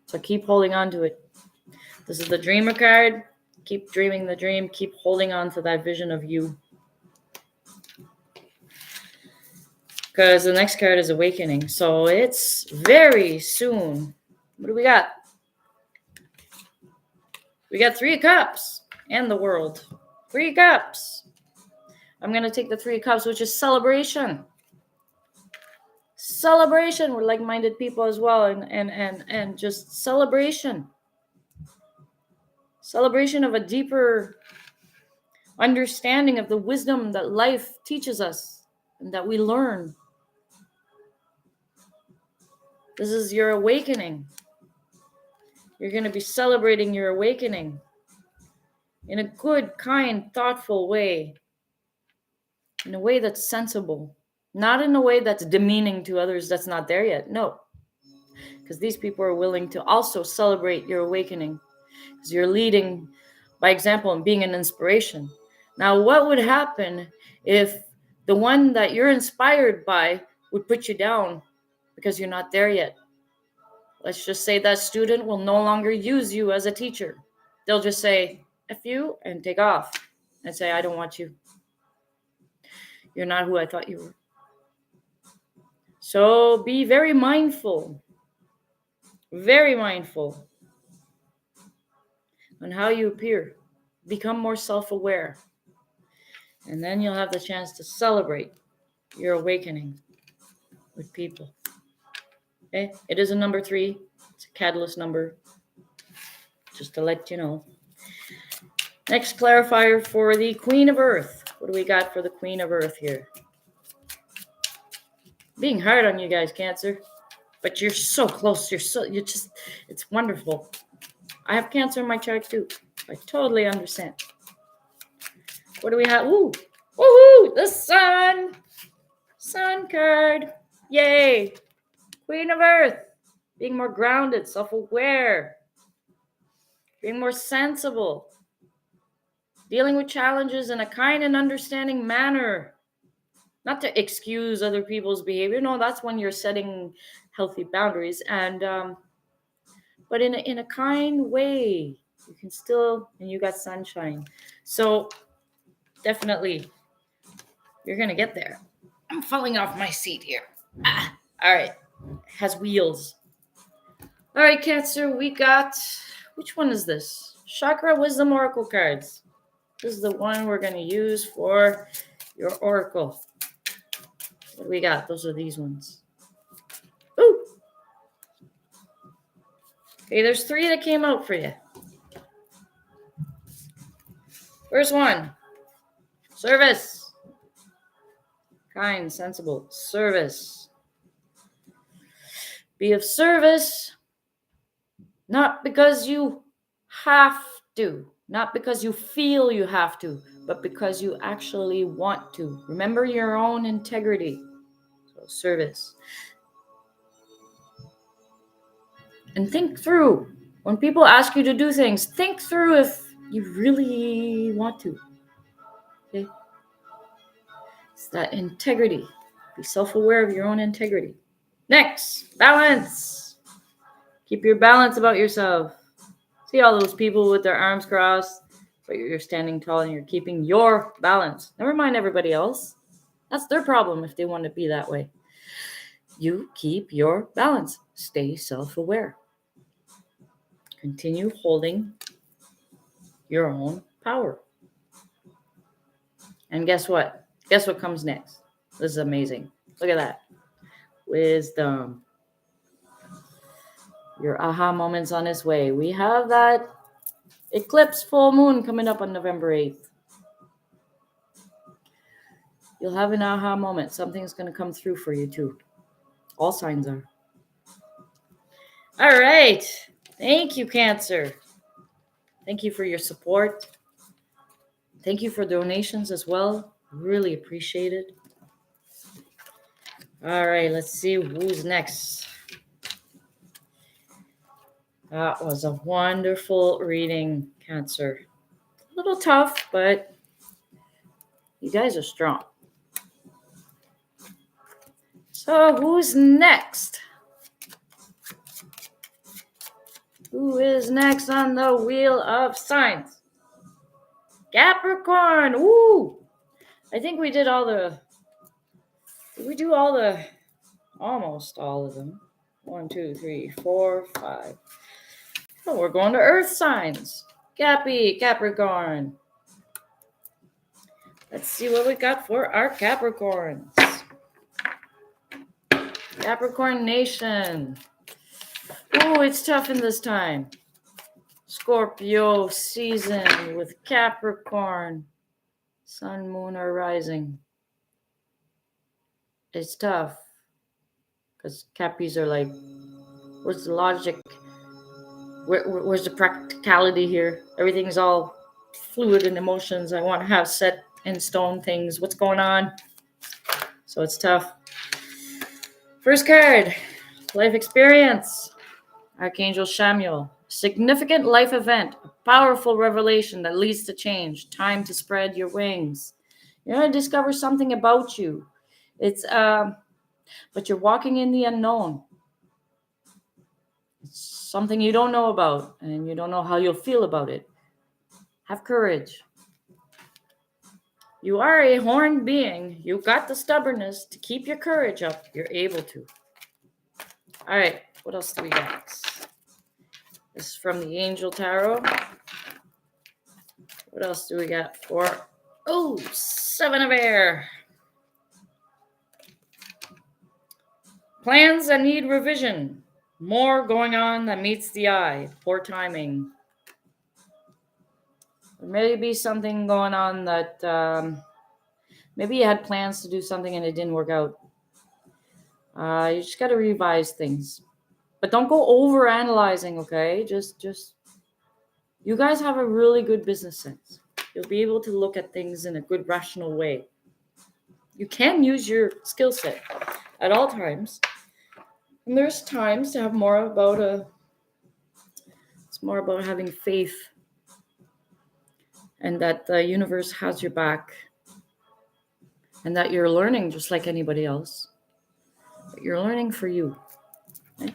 So keep holding on to it. This is the Dreamer card. Keep dreaming the dream. Keep holding on to that vision of you. Because the next card is Awakening. So it's very soon. What do we got? We got Three of Cups and the World. 3 Cups. I'm going to take the 3 Cups, which is celebration. Celebration. We're like-minded people as well. And just celebration. Celebration of a deeper understanding of the wisdom that life teaches us and that we learn. This is your awakening. You're going to be celebrating your awakening in a good, kind, thoughtful way. In a way that's sensible. Not in a way that's demeaning to others that's not there yet. No. Because these people are willing to also celebrate your awakening. Because you're leading by example and being an inspiration. Now, what would happen if the one that you're inspired by would put you down because you're not there yet? Let's just say that student will no longer use you as a teacher. They'll just say, F you, and take off and say, I don't want you. You're not who I thought you were. So be very mindful on how you appear. Become more self-aware. And then you'll have the chance to celebrate your awakening with people. Okay? It is a number 3. It's a catalyst number. Just to let you know. Next clarifier for the Queen of Earth. What do we got for the Queen of Earth here? Being hard on you guys, Cancer. But you're so close. It's wonderful. I have Cancer in my chart too. I totally understand. What do we have? Ooh. Woohoo! The Sun. Sun card. Yay. Queen of Earth. Being more grounded, self-aware. Being more sensible. Dealing with challenges in a kind and understanding manner. Not to excuse other people's behavior. No, that's when you're setting healthy boundaries. And but in a kind way. You can still, and you got sunshine. So definitely, you're going to get there. I'm falling off my seat here. All right. Has wheels. All right, Cancer, we got, which one is this? Chakra Wisdom Oracle cards. This is the one we're going to use for your oracle. What do we got? Those are these ones. Ooh. Okay, there's 3 that came out for you. First one, service. Kind, sensible, service. Be of service, not because you have to, not because you feel you have to, but because you actually want to. Remember your own integrity. So, service. And think through. When people ask you to do things, think through if you really want to. Okay? It's that integrity. Be self-aware of your own integrity. Next, balance. Keep your balance about yourself. See all those people with their arms crossed, but you're standing tall and you're keeping your balance. Never mind everybody else. That's their problem if they want to be that way. You keep your balance. Stay self-aware. Continue holding your own power. And guess what? Guess what comes next? This is amazing. Look at that. Wisdom. Your aha moment's on its way. We have that eclipse full moon coming up on November 8th. You'll have an aha moment. Something's going to come through for you too. All signs are. All right. Thank you, Cancer. Thank you for your support. Thank you for donations as well. Really appreciate it. All right, let's see who's next. That was a wonderful reading, Cancer. A little tough, but you guys are strong. So who's next? Who is next on the wheel of signs? Capricorn. Ooh. I think we did almost all of them. 1, 2, 3, 4, 5. Oh, we're going to earth signs. Capricorn. Let's see what we got for our Capricorns. Capricorn Nation. Ooh, it's tough in this time. Scorpio season with Capricorn. Sun, moon, or rising. It's tough. Because Cappies are like, where's the logic? Where's the practicality here? Everything's all fluid in emotions. I want to have set in stone things. What's going on? So it's tough. First card, life experience. Archangel Samuel. Significant life event. A powerful revelation that leads to change. Time to spread your wings. You're going to discover something about you. But you're walking in the unknown. It's something you don't know about, and you don't know how you'll feel about it. Have courage. You are a horned being. You've got the stubbornness to keep your courage up. You're able to. All right, what else do we got? This is from the Angel Tarot. What else do we got for? Oh, 7 of Air. Plans that need revision. More going on than meets the eye. Poor timing. There may be something going on that maybe you had plans to do something and it didn't work out. You just got to revise things. But don't go over analyzing, okay? Just you guys have a really good business sense. You'll be able to look at things in a good, rational way. You can use your skill set at all times. And there's times to have it's more about having faith and that the universe has your back and that you're learning just like anybody else. But you're learning for you. Okay?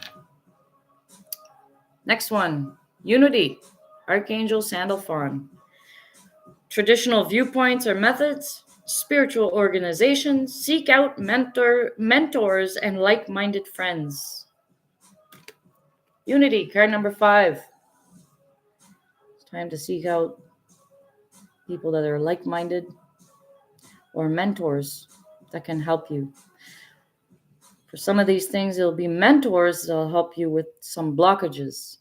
Next one, unity. Archangel Sandalphon. Traditional viewpoints or methods, spiritual organizations, seek out mentors and like-minded friends. Unity, card number 5. It's time to seek out people that are like-minded or mentors that can help you. For some of these things, it'll be mentors that'll help you with some blockages.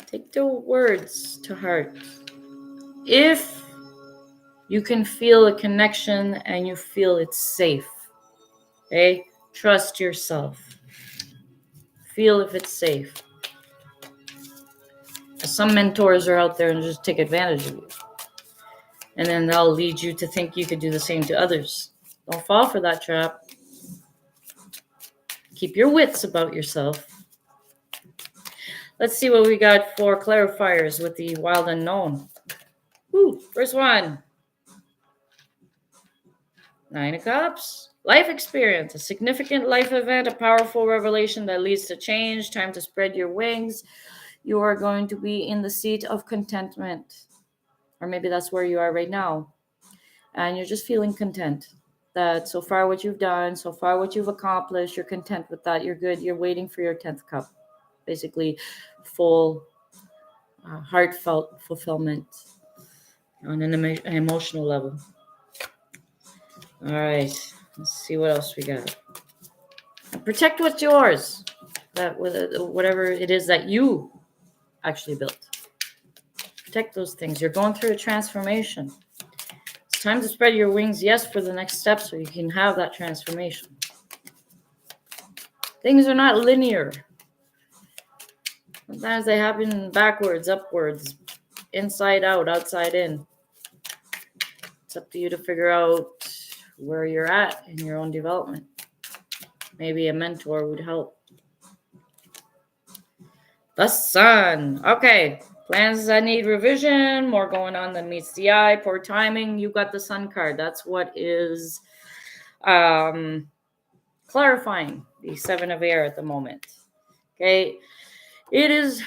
Take the words to heart. If you can feel a connection and you feel it's safe, okay? Trust yourself. Feel if it's safe. Some mentors are out there and just take advantage of you. And then they'll lead you to think you could do the same to others. Don't fall for that trap. Keep your wits about yourself. Let's see what we got for clarifiers with the wild unknown. First one. 9 of Cups. Life experience, a significant life event, a powerful revelation that leads to change. Time to spread your wings. You are going to be in the seat of contentment. Or maybe that's where you are right now. And you're just feeling content. That so far what you've done, so far what you've accomplished, you're content with that. You're good. You're waiting for your 10th cup. Basically, full, heartfelt fulfillment on an emotional level. All right. Let's see what else we got. Protect what's yours. That whatever it is that you actually built. Protect those things. You're going through a transformation. It's time to spread your wings, yes, for the next step so you can have that transformation. Things are not linear. Sometimes they happen backwards, upwards, inside out, outside in. It's up to you to figure out where you're at in your own development. Maybe a mentor would help. The Sun. Okay. Plans that need revision. More going on than meets the eye. Poor timing. You got the Sun card. That's what is clarifying the 7 of air at the moment. Okay. It is...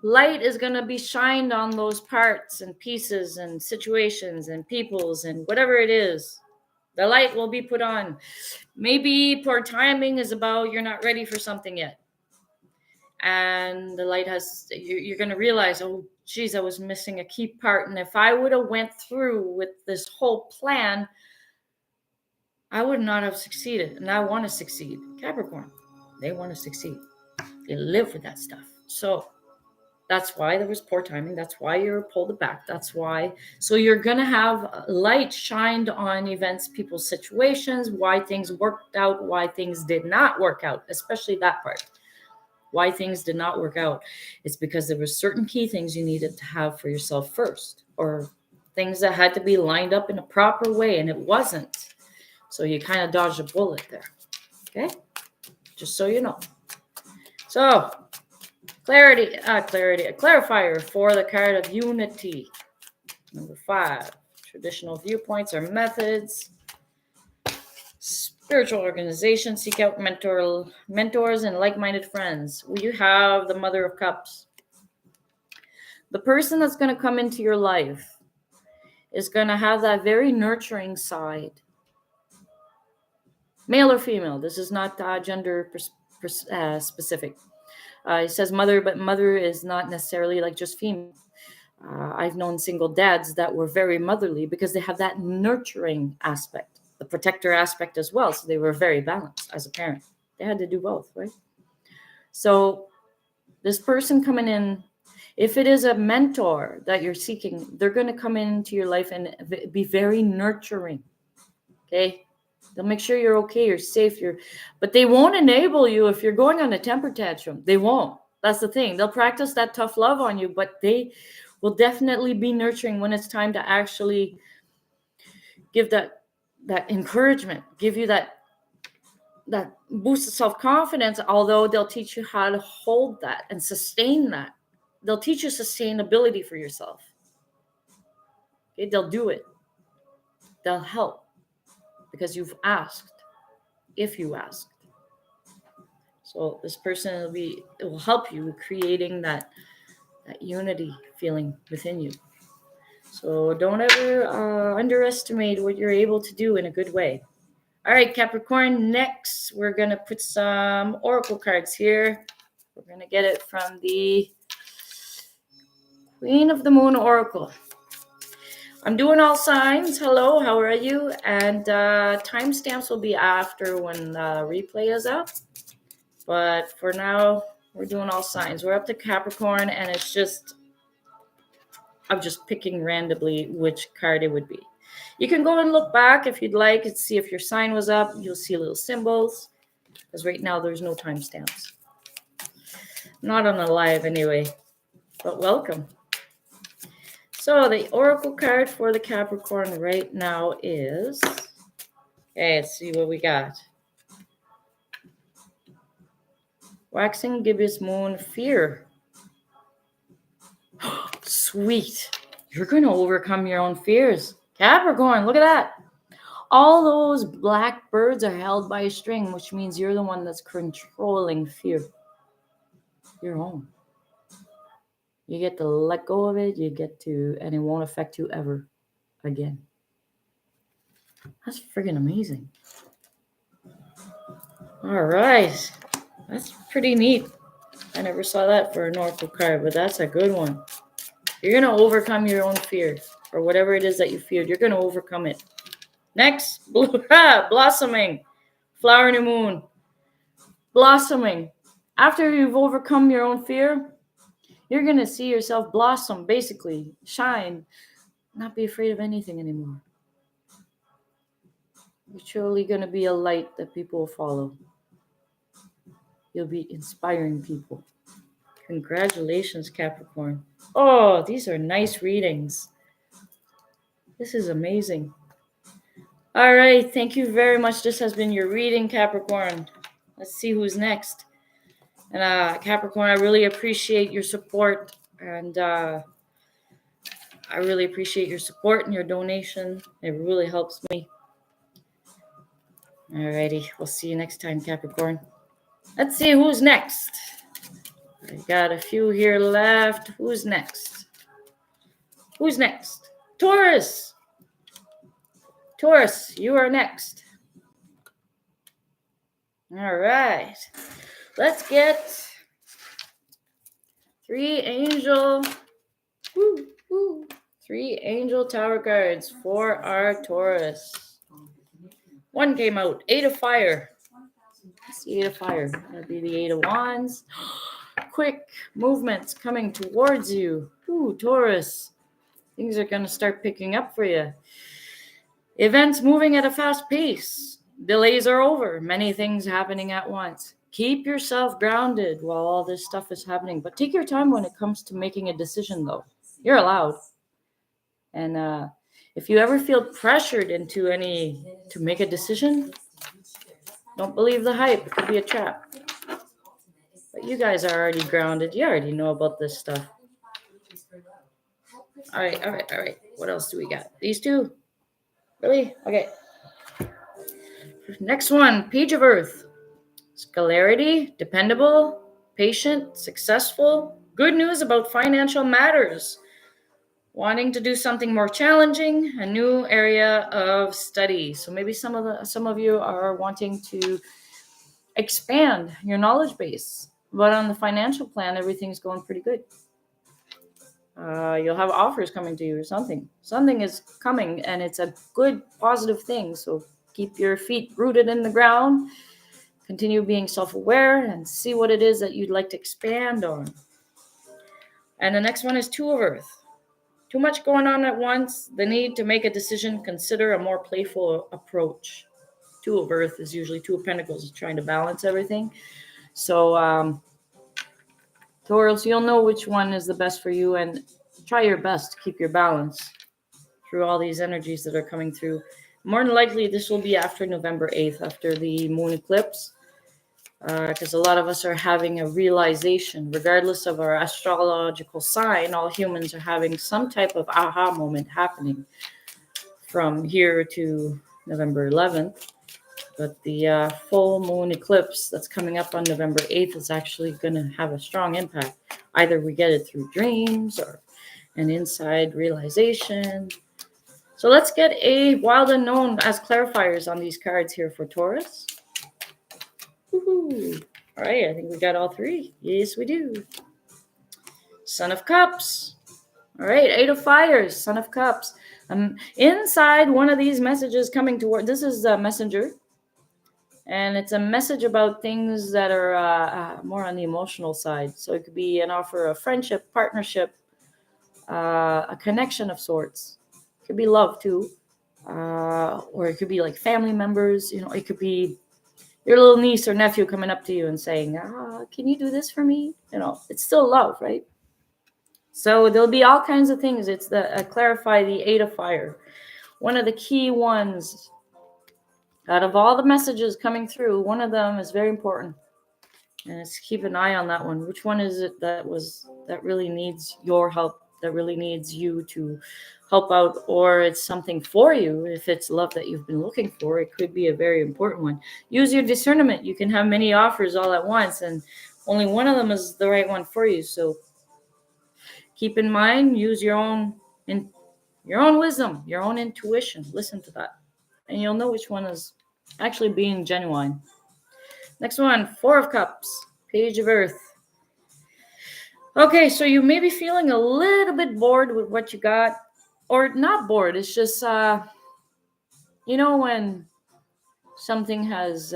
Light is going to be shined on those parts and pieces and situations and peoples and whatever it is. The light will be put on. Maybe poor timing is about you're not ready for something yet. And the light has, you're going to realize, oh, geez, I was missing a key part. And if I would have went through with this whole plan, I would not have succeeded. And I want to succeed. Capricorn, they want to succeed. They live for that stuff. So that's why there was poor timing. That's why you're pulled back. That's why. So you're going to have light shined on events, people's situations, why things worked out, why things did not work out, especially that part. Why things did not work out. It's because there were certain key things you needed to have for yourself first, or things that had to be lined up in a proper way, and it wasn't. So you kind of dodged a bullet there. Okay? Just so you know. So... Clarity, a clarifier for the card of unity. Number 5, traditional viewpoints or methods. Spiritual organization, seek out mentors and like-minded friends. You have the Mother of Cups. The person that's going to come into your life is going to have that very nurturing side. Male or female, this is not gender specific. It says mother, but mother is not necessarily like just female. I've known single dads that were very motherly because they have that nurturing aspect, the protector aspect as well. So they were very balanced as a parent. They had to do both, right? So this person coming in, if it is a mentor that you're seeking, they're going to come into your life and be very nurturing. Okay? They'll make sure you're okay, you're safe, but they won't enable you if you're going on a temper tantrum. They won't. That's the thing. They'll practice that tough love on you, but they will definitely be nurturing when it's time to actually give that encouragement, give you that boost of self-confidence, although they'll teach you how to hold that and sustain that. They'll teach you sustainability for yourself. Okay? They'll do it. They'll help. Because you've asked, if you asked. So this person it will help you creating that unity feeling within you. So don't ever underestimate what you're able to do in a good way. All right, Capricorn, next we're going to put some oracle cards here. We're going to get it from the Queen of the Moon Oracle. I'm doing all signs. Hello, how are you? And timestamps will be after when the replay is up. But for now, we're doing all signs. We're up to Capricorn, and I'm just picking randomly which card it would be. You can go and look back if you'd like and see if your sign was up. You'll see little symbols, because right now there's no timestamps. Not on the live anyway, but welcome. So the oracle card for the Capricorn right now is, okay, let's see what we got. Waxing gibbous moon, fear. Sweet. You're going to overcome your own fears. Capricorn, look at that. All those black birds are held by a string, which means you're the one that's controlling fear. Your own. You get to let go of it. And it won't affect you ever again. That's friggin' amazing. All right. That's pretty neat. I never saw that for an oracle card, but that's a good one. You're going to overcome your own fear, or whatever it is that you feared. You're going to overcome it. Next, blossoming. Flower new moon. Blossoming. After you've overcome your own fear, you're going to see yourself blossom, basically, shine, not be afraid of anything anymore. You're truly going to be a light that people will follow. You'll be inspiring people. Congratulations, Capricorn. Oh, these are nice readings. This is amazing. All right, thank you very much. This has been your reading, Capricorn. Let's see who's next. And Capricorn, I really appreciate your support, and I really appreciate your support and your donation. It really helps me. Alrighty, we'll see you next time, Capricorn. Let's see who's next. I got a few here left. Who's next? Who's next? Taurus. Taurus, you are next. All right. Let's get 3 angel. 3 angel tower cards for our Taurus. 1 came out. 8 of fire. That's the 8 of fire. That'd be the 8 of wands. Quick movements coming towards you. Ooh, Taurus. Things are going to start picking up for you. Events moving at a fast pace. Delays are over. Many things happening at once. Keep yourself grounded while all this stuff is happening. But take your time when it comes to making a decision, though. You're allowed. And if you ever feel pressured to make a decision, don't believe the hype. It could be a trap. But you guys are already grounded. You already know about this stuff. All right. What else do we got? These 2? Really? Okay. Next one, Page of Earth. Scalarity, dependable, patient, successful. Good news about financial matters. Wanting to do something more challenging, a new area of study. So maybe some of you are wanting to expand your knowledge base. But on the financial plan, everything's going pretty good. You'll have offers coming to you or something. Something is coming, and it's a good, positive thing. So keep your feet rooted in the ground. Continue being self-aware and see what it is that you'd like to expand on. And the next one is 2 of Earth. Too much going on at once. The need to make a decision. Consider a more playful approach. 2 of Earth is usually 2 of Pentacles, trying to balance everything. So, Taurus, you'll know which one is the best for you, and try your best to keep your balance through all these energies that are coming through. More than likely, this will be after November 8th, after the moon eclipse, because a lot of us are having a realization. Regardless of our astrological sign, all humans are having some type of aha moment happening from here to November 11th. But the full moon eclipse that's coming up on November 8th is actually going to have a strong impact. Either we get it through dreams or an inside realization. So let's get a wild unknown as clarifiers on these cards here for Taurus. Woohoo. All right, I think we got all three. Yes, we do. Son of Cups. All right, Eight of Fires, Son of Cups. Inside one of these messages coming toward, this is a messenger. And it's a message about things that are more on the emotional side. So it could be an offer of friendship, partnership, a connection of sorts. It could be love too. Or it could be like family members. You know, it could be your little niece or nephew coming up to you and saying, can you do this for me? You know, it's still love, right? So there'll be all kinds of things. It's clarify the Eight of Fire. One of the key ones out of all the messages coming through, one of them is very important. And it's keep an eye on that one. Which one is it that really needs your help, that really needs you to help out, or it's something for you? If it's love that you've been looking for, it could be a very important one. Use your discernment. You can have many offers all at once, and only one of them is the right one for you. So keep in mind, use your own wisdom, your own intuition. Listen to that, and you'll know which one is actually being genuine. Next one, Four of Cups, Page of Earth. Okay, so you may be feeling a little bit bored with what you got, or not bored. It's just, when something has,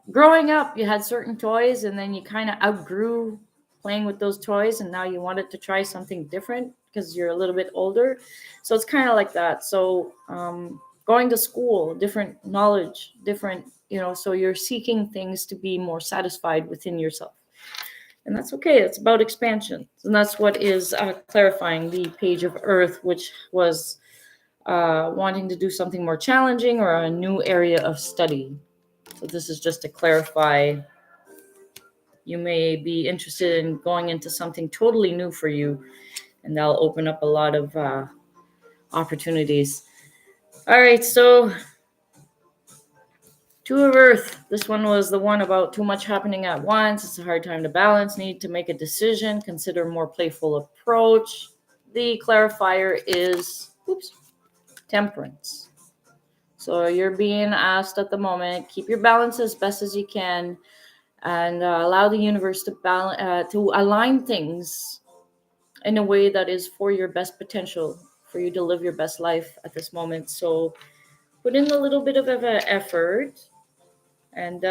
growing up, you had certain toys and then you kind of outgrew playing with those toys, and now you wanted to try something different because you're a little bit older. So it's kind of like that. So going to school, different knowledge, different, so you're seeking things to be more satisfied within yourself. And that's okay. It's about expansion. And that's what is clarifying the Page of Earth, which was wanting to do something more challenging or a new area of study. So this is just to clarify. You may be interested in going into something totally new for you, and that'll open up a lot of opportunities. All right, so Two of Earth. This one was the one about too much happening at once. It's a hard time to balance. Need to make a decision. Consider more playful approach. The clarifier is, Temperance. So you're being asked at the moment, keep your balance as best as you can, and allow the universe to align things in a way that is for your best potential, for you to live your best life at this moment. So put in a little bit of effort, and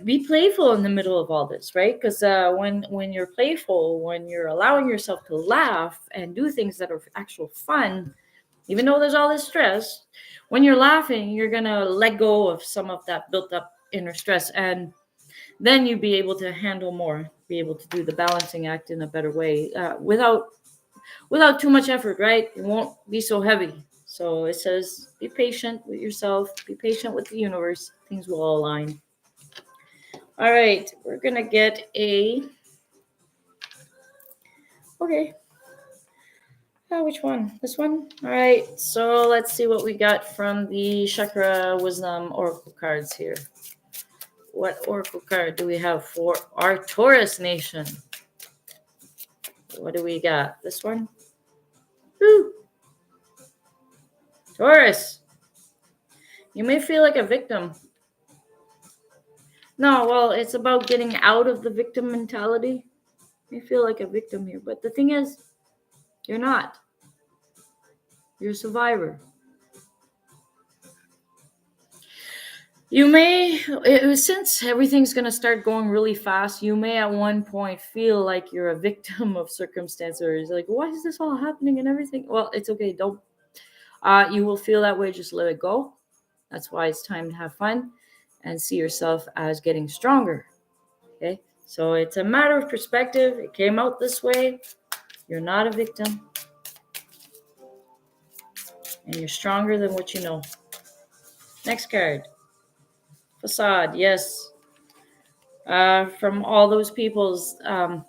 be playful in the middle of all this, right? Because when you're playful, when you're allowing yourself to laugh and do things that are actual fun, even though there's all this stress, when you're laughing, you're going to let go of some of that built up inner stress. And then you'll be able to handle more, be able to do the balancing act in a better way without too much effort, right? It won't be so heavy. So it says, be patient with yourself, be patient with the universe. Things will all align. All right, we're going to get which one? This one? All right, so let's see what we got from the Chakra Wisdom Oracle cards here. What Oracle card do we have for our Taurus nation? What do we got? This one? Woo! Taurus. You may feel like a victim. No, well, it's about getting out of the victim mentality. You feel like a victim here, but the thing is, you're not. You're a survivor. You may, since everything's going to start going really fast, you may at one point feel like you're a victim of circumstances. Like, why is this all happening and everything? Well, it's okay. Don't. You will feel that way. Just let it go. That's why it's time to have fun and see yourself as getting stronger. Okay? So it's a matter of perspective. It came out this way. You're not a victim. And you're stronger than what you know. Next card. Facade, yes. From all those people's, all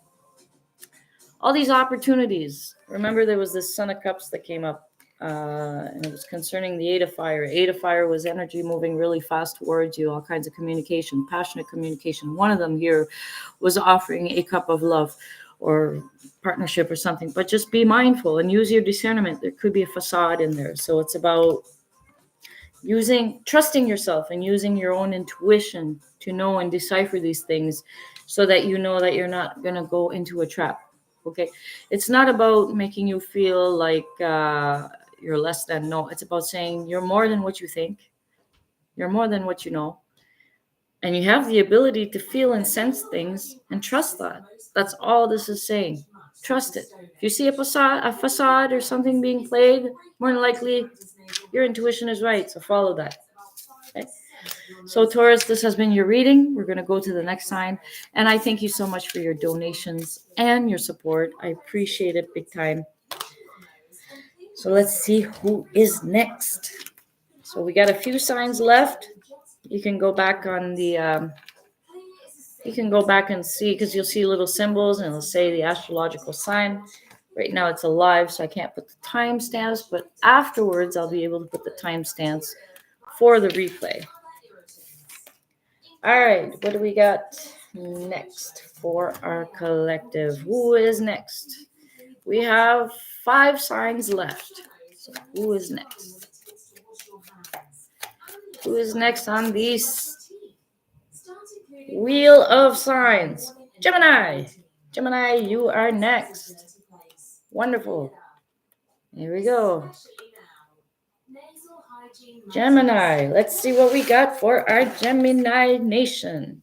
these opportunities. Remember, there was this Son of Cups that came up. And it was concerning the Eight of Fire. Eight of Fire was energy moving really fast towards you, all kinds of communication, passionate communication. One of them here was offering a cup of love or partnership or something, but just be mindful and use your discernment. There could be a facade in there. So it's about trusting yourself and using your own intuition to know and decipher these things so that you know that you're not going to go into a trap. Okay. It's not about making you feel like you're less than. No, it's about saying you're more than what you think. You're more than what you know. And you have the ability to feel and sense things and trust that. That's all this is saying. Trust it. If you see a facade or something being played, more than likely your intuition is right. So follow that. Okay? So Taurus, this has been your reading. We're going to go to the next sign. And I thank you so much for your donations and your support. I appreciate it big time. So let's see who is next. So we got a few signs left. You can go back on the... you can go back and see, because you'll see little symbols and it'll say the astrological sign. Right now it's alive, so I can't put the timestamps, but afterwards I'll be able to put the timestamps for the replay. All right, what do we got next for our collective? Who is next? We have 5 signs left. So who is next? Who is next on these Wheel of Signs? Gemini. Gemini, you are next. Wonderful. Here we go. Gemini. Let's see what we got for our Gemini nation.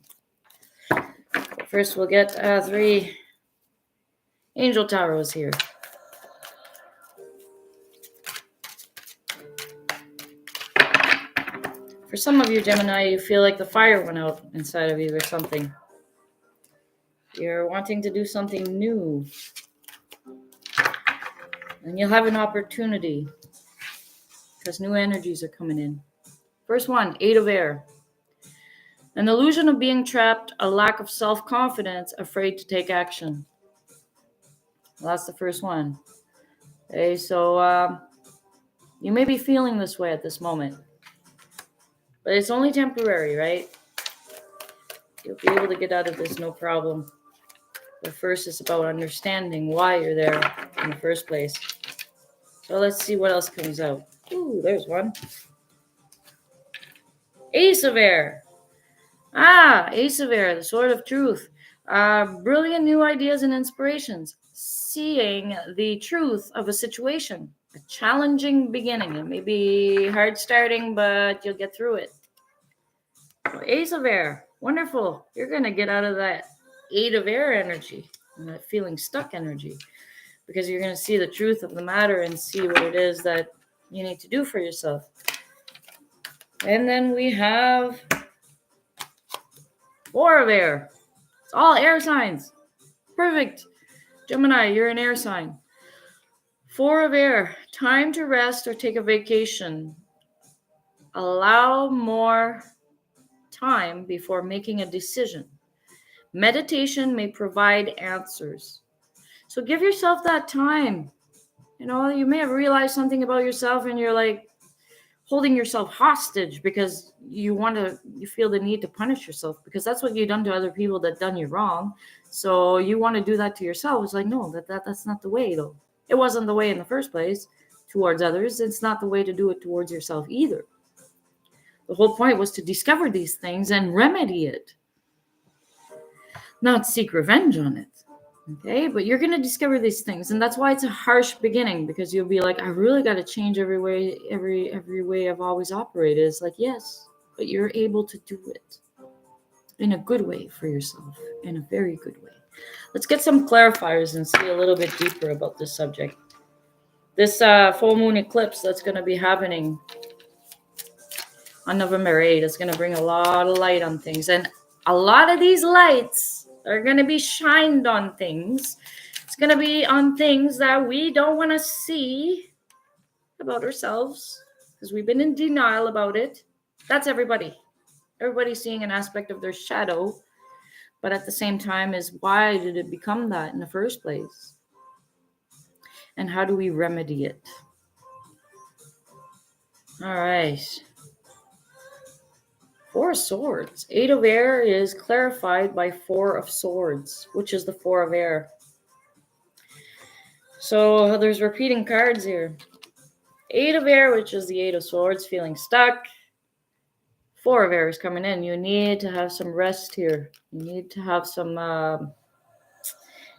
First, we'll get 3 angel tarots here. For some of you, Gemini, you feel like the fire went out inside of you or something. You're wanting to do something new. And you'll have an opportunity because new energies are coming in. First one, 8 of Air. An illusion of being trapped, a lack of self-confidence, afraid to take action. Well, that's the first one. Okay, so you may be feeling this way at this moment. But it's only temporary, right? You'll be able to get out of this, no problem. But first, it's about understanding why you're there in the first place. So let's see what else comes out. Ooh, there's one. Ace of Air. Ace of Air, the Sword of Truth. Brilliant new ideas and inspirations. Seeing the truth of a situation. A challenging beginning. It may be hard starting, but you'll get through it. So Ace of Air. Wonderful. You're going to get out of that 8 of Air energy and that feeling stuck energy, because you're going to see the truth of the matter and see what it is that you need to do for yourself. And then we have 4 of Air. It's all air signs. Perfect. Gemini, you're an air sign. 4 of Air. Time to rest or take a vacation. Allow more time before making a decision. Meditation may provide answers. So give yourself that time. You know, you may have realized something about yourself and you're like holding yourself hostage because you feel the need to punish yourself because that's what you've done to other people that done you wrong. So you want to do that to yourself. It's like, no, that's not the way though. It wasn't the way in the first place towards others. It's not the way to do it towards yourself either. The whole point was to discover these things and remedy it, not seek revenge on it. Okay, but you're going to discover these things, and that's why it's a harsh beginning, because you'll be like, I really got to change every way I've always operated. It's like, yes, but you're able to do it in a good way for yourself, in a very good way. Let's get some clarifiers and see a little bit deeper about this subject. This full moon eclipse that's going to be happening on November 8th is going to bring a lot of light on things, and a lot of these lights are going to be shined on things. It's going to be on things that we don't want to see about ourselves because we've been in denial about it. That's everybody. Everybody's seeing an aspect of their shadow, but at the same time is, why did it become that in the first place? And how do we remedy it? All right. Four of Swords. Eight of Air is clarified by Four of Swords, which is the Four of Air. So there's repeating cards here. Eight of Air, which is the Eight of Swords, feeling stuck. Four of Air is coming in. You need to have some rest here. You need to have some...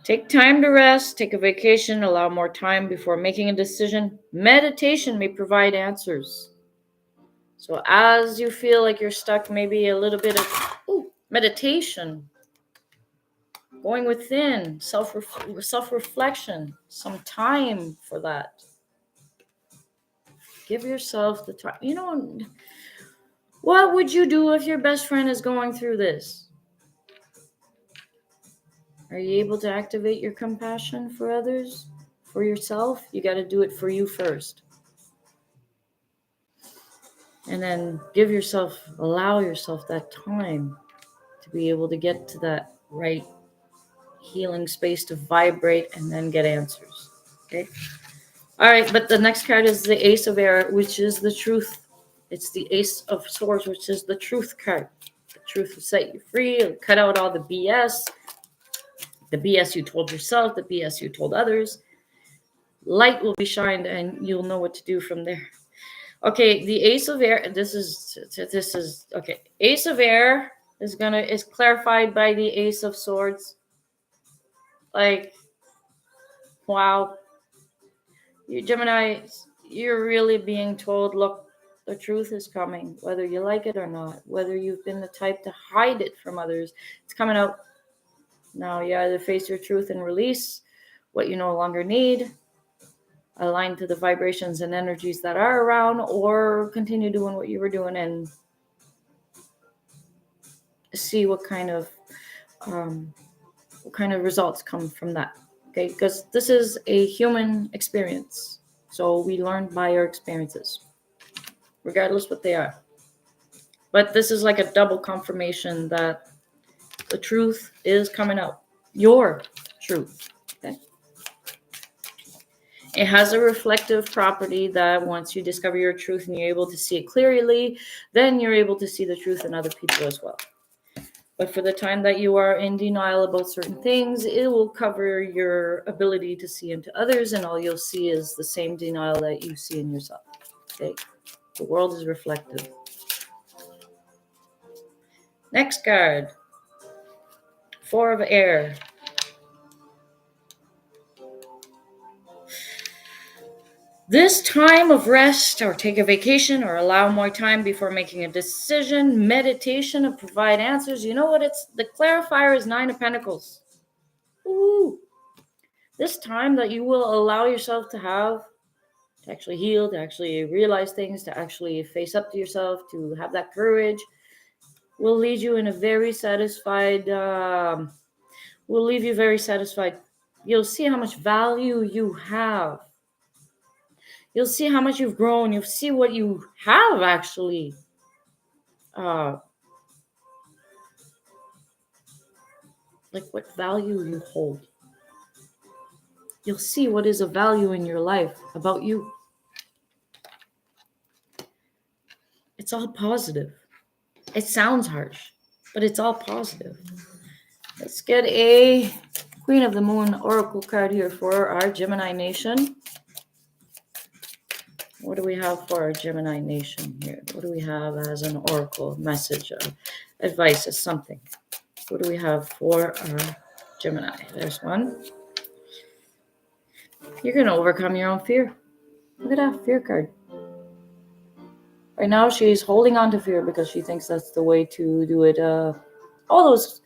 take time to rest, take a vacation, allow more time before making a decision. Meditation may provide answers. So as you feel like you're stuck, maybe a little bit of meditation, going within, self-reflection, some time for that. Give yourself the time. You know, what would you do if your best friend is going through this? Are you able to activate your compassion for others, for yourself? You got to do it for you first. And then allow yourself that time to be able to get to that right healing space to vibrate and then get answers. Okay. All right. But the next card is the Ace of Air, which is the truth. It's the Ace of Swords, which is the truth card. The truth will set you free. It'll cut out all the BS. The BS you told yourself, the BS you told others. Light will be shined and you'll know what to do from there. Okay, the Ace of Air, this is okay. Ace of Air is clarified by the Ace of Swords. Like, wow. You Gemini, you're really being told, look, the truth is coming, whether you like it or not, whether you've been the type to hide it from others, it's coming out. Now you either face your truth and release what you no longer need, align to the vibrations and energies that are around, or continue doing what you were doing and see what kind of results come from that. Okay, because this is a human experience, so we learn by our experiences, regardless what they are. But this is like a double confirmation that the truth is coming out, your truth. Okay. It has a reflective property that once you discover your truth and you're able to see it clearly, then you're able to see the truth in other people as well. But for the time that you are in denial about certain things, it will cover your ability to see into others, and all you'll see is the same denial that you see in yourself. Okay? The world is reflective. Next card. Four of Air. This time of rest, or take a vacation, or allow more time before making a decision, meditation to provide answers. You know what? The clarifier is Nine of Pentacles. Ooh. This time that you will allow yourself to have, to actually heal, to actually realize things, to actually face up to yourself, to have that courage, will lead you in a very satisfied, will leave you very satisfied. You'll see how much value you have. You'll see how much you've grown. You'll see what you have actually like what value you hold. You'll see what is of value in your life about you. It's all positive. It sounds harsh, but it's all positive. Let's get a Queen of the Moon Oracle card here for our Gemini Nation. What do we have for our Gemini Nation here? What do we have as an oracle message, advice, as something? What do we have for our Gemini? There's one. You're going to overcome your own fear. Look at that fear card. Right now, she's holding on to fear because she thinks that's the way to do it. All those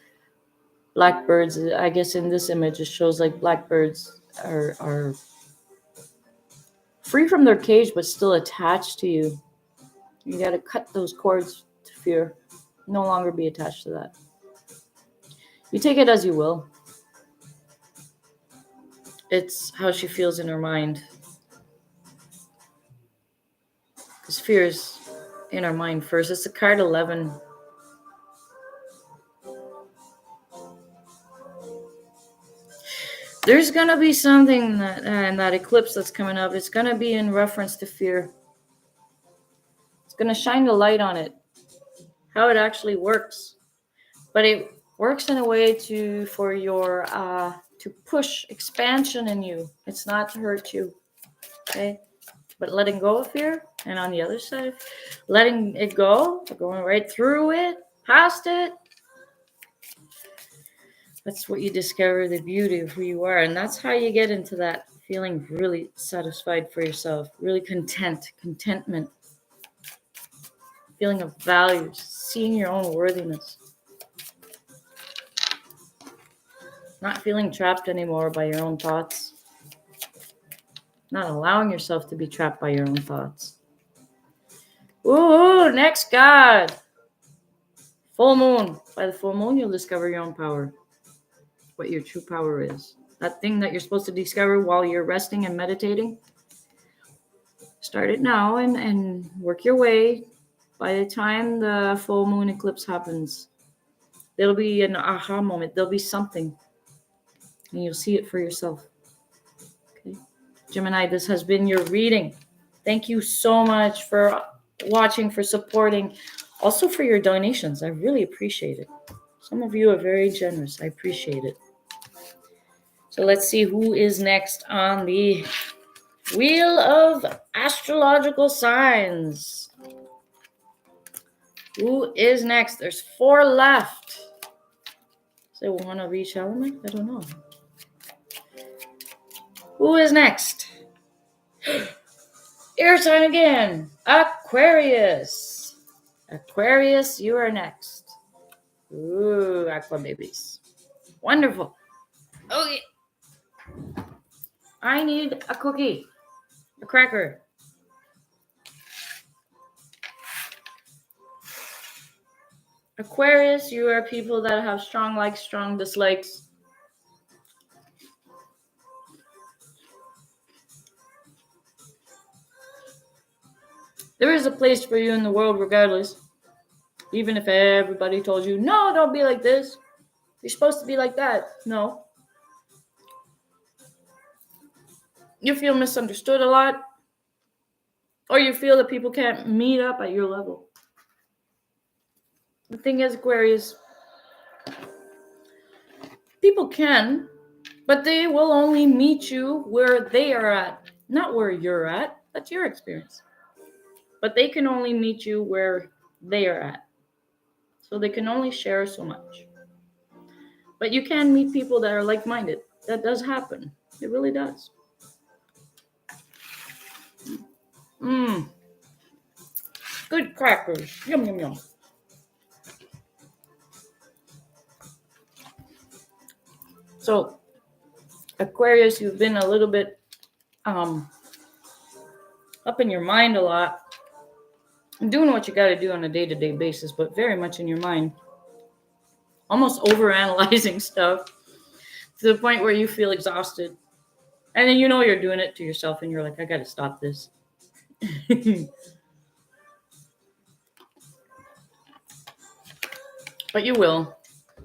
blackbirds, I guess in this image, it shows like blackbirds are free from their cage, but still attached to you. You got to cut those cords to fear. No longer be attached to that. You take it as you will. It's how she feels in her mind. Because fear is in our mind first. It's the card 11. There's going to be something that eclipse that's coming up. It's going to be in reference to fear. going to shine the light on it, how it actually works. But it works in a way to push expansion in you. It's not to hurt you. Okay? But letting go of fear, and on the other side, letting it go, going right through it, past it. That's what you discover the beauty of who you are. And that's how you get into that feeling really satisfied for yourself, really contentment, feeling of value, seeing your own worthiness. Not feeling trapped anymore by your own thoughts. Not allowing yourself to be trapped by your own thoughts. Ooh, next card. Full moon. By the full moon, you'll discover your own power. What your true power is. That thing that you're supposed to discover while you're resting and meditating. Start it now and work your way. By the time the full moon eclipse happens, there'll be an aha moment. There'll be something. And you'll see it for yourself. Okay. Gemini, this has been your reading. Thank you so much for watching, for supporting, also for your donations. I really appreciate it. Some of you are very generous. I appreciate it. So let's see who is next on the Wheel of Astrological Signs. Who is next? There's 4 left. Say one of each element? I don't know. Who is next? Air sign again. Aquarius. Aquarius, you are next. Ooh, aqua babies. Wonderful. Okay. I need a cookie. A cracker. Aquarius, you are people that have strong likes, strong dislikes. There is a place for you in the world regardless. Even if everybody told you, no, don't be like this. You're supposed to be like that. No. You feel misunderstood a lot. Or you feel that people can't meet up at your level. The thing is, Aquarius, people can, but they will only meet you where they are at, not where you're at. That's your experience. But they can only meet you where they are at. So they can only share so much. But you can meet people that are like-minded. That does happen. It really does. Good crackers. Yum, yum, yum. So, Aquarius, you've been a little bit up in your mind a lot. Doing what you got to do on a day-to-day basis, but very much in your mind. Almost overanalyzing stuff to the point where you feel exhausted. And then you know you're doing it to yourself and you're like, I got to stop this. But you will.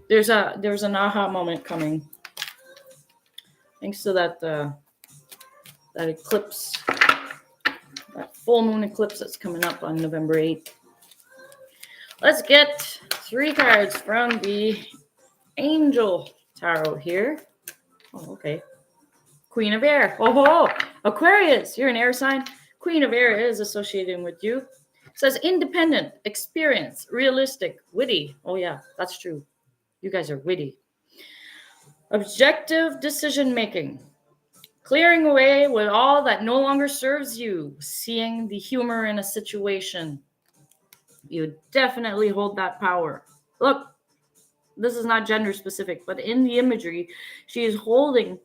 There's an aha moment coming. Thanks to that eclipse, that full moon eclipse that's coming up on November 8th. Let's get 3 cards from the Angel Tarot here. Oh, okay. Queen of Air. Oh, Aquarius, you're an air sign. Queen of Air is associated with you. It says independent, experienced, realistic, witty. Oh, yeah, that's true. You guys are witty. Objective decision making. Clearing away with all that no longer serves you. Seeing the humor in a situation. You definitely hold that power. Look, this is not gender specific, but in the imagery, she is holding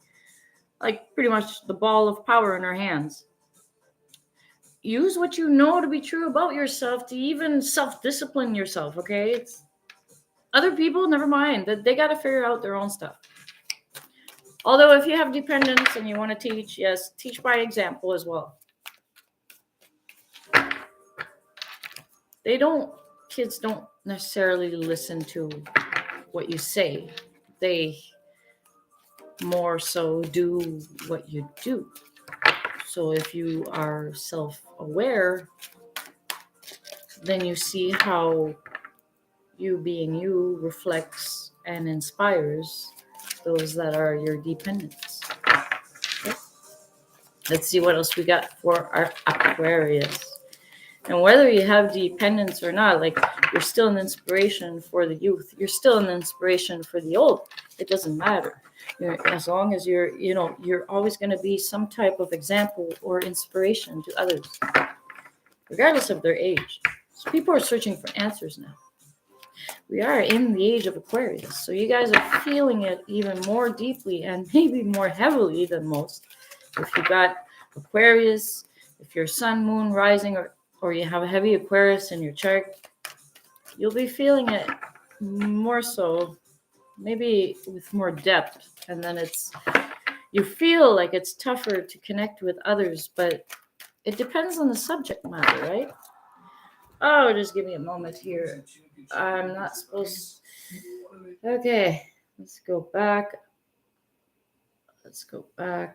like pretty much the ball of power in her hands. Use what you know to be true about yourself to even self-discipline yourself, okay? It's other people, never mind. They got to figure out their own stuff. Although if you have dependents and you want to teach, yes, teach by example as well. Kids don't necessarily listen to what you say. They more so do what you do. So if you are self-aware, then you see how you being you reflects and inspires those that are your dependents. Okay. Let's see what else we got for our Aquarius. And whether you have dependents or not, like, you're still an inspiration for the youth. You're still an inspiration for the old. It doesn't matter. As long as you're always going to be some type of example or inspiration to others, regardless of their age. So people are searching for answers now. We are in the age of Aquarius, so you guys are feeling it even more deeply and maybe more heavily than most. If you got Aquarius, if your sun, moon, rising, or you have a heavy Aquarius in your chart, you'll be feeling it more so, maybe with more depth. And then you feel like it's tougher to connect with others, but it depends on the subject matter, right? Oh, just give me a moment here. I'm not supposed. Okay, let's go back. I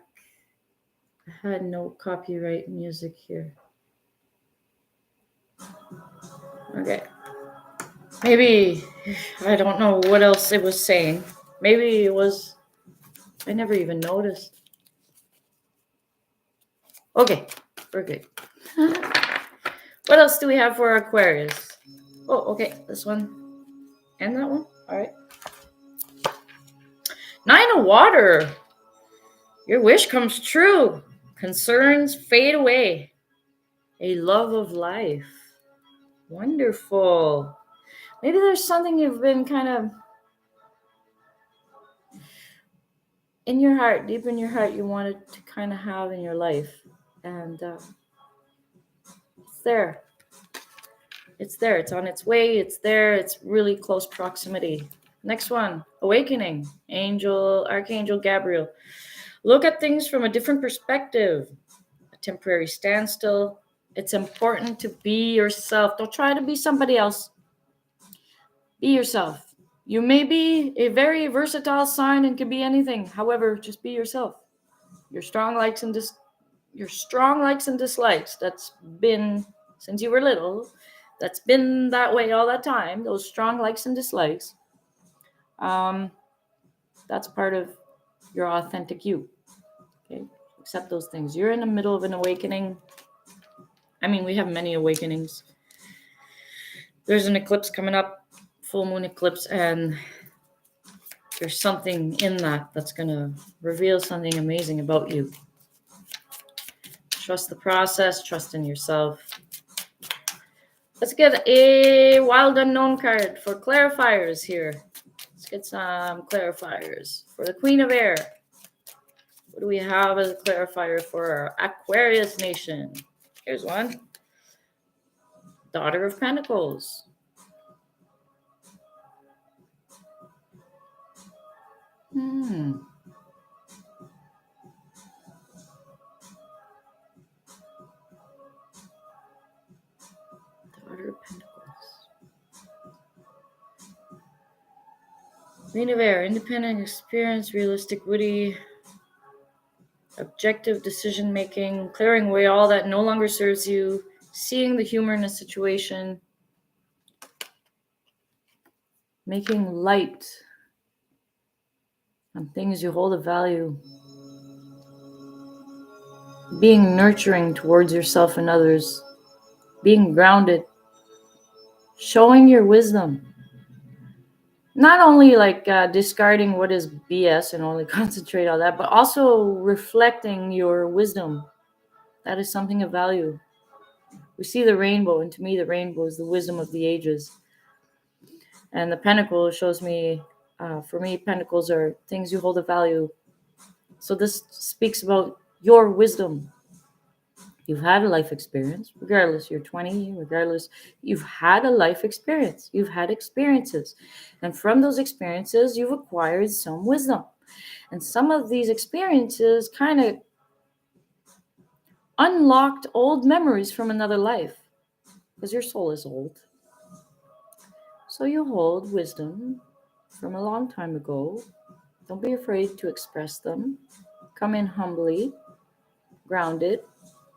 had no copyright music here. Okay. Maybe, I don't know what else it was saying. Maybe it was, I never even noticed. Okay, we're good. What else do we have for Aquarius? Oh, okay, this one and that one. All right. 9 of Water. Your wish comes true. Concerns fade away. A love of life. Wonderful. Maybe there's something you've been kind of in your heart, deep in your heart, you wanted to kind of have in your life. And it's there. It's there. It's on its way. It's there. It's really close proximity. Next one, Awakening. Archangel Gabriel. Look at things from a different perspective. A temporary standstill. It's important to be yourself. Don't try to be somebody else. Be yourself. You may be a very versatile sign and can be anything. However, just be yourself. Your strong likes and dislikes. That's been since you were little. That's been that way all that time. Those strong likes and dislikes. That's part of your authentic you. Okay, accept those things. You're in the middle of an awakening. I mean, we have many awakenings. There's an eclipse coming up, full moon eclipse, and there's something in that's going to reveal something amazing about you. Trust the process, trust in yourself. Let's get a Wild Unknown card for clarifiers here. Let's get some clarifiers for the Queen of Air. What do we have as a clarifier for our Aquarius Nation? Here's one. Daughter of Pentacles. Daughter of Pentacles. Queen of Air, independent, experience, realistic, witty, objective decision making, clearing away all that no longer serves you, seeing the humor in a situation, making light on things you hold of value, being nurturing towards yourself and others, being grounded, showing your wisdom. Not only like discarding what is BS and only concentrate on that, but also reflecting your wisdom. That is something of value. We see the rainbow, and to me, the rainbow is the wisdom of the ages. And the pentacle shows me, for me, pentacles are things you hold of value. So this speaks about your wisdom. You've had a life experience, regardless you're 20, regardless, you've had a life experience. You've had experiences. And from those experiences, you've acquired some wisdom. And some of these experiences kind of unlocked old memories from another life, because your soul is old. So you hold wisdom from a long time ago. Don't be afraid to express them. Come in humbly, grounded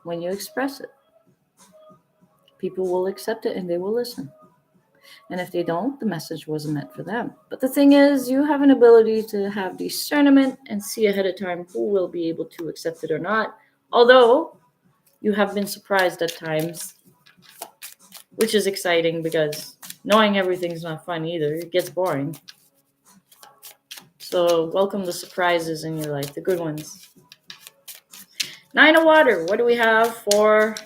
when you express it. People will accept it and they will listen. And if they don't, the message wasn't meant for them. But the thing is, you have an ability to have discernment and see ahead of time who will be able to accept it or not. Although you have been surprised at times, which is exciting because knowing everything's not fun either. It gets boring. So welcome the surprises in your life, the good ones. Nine of Water. What do we have for,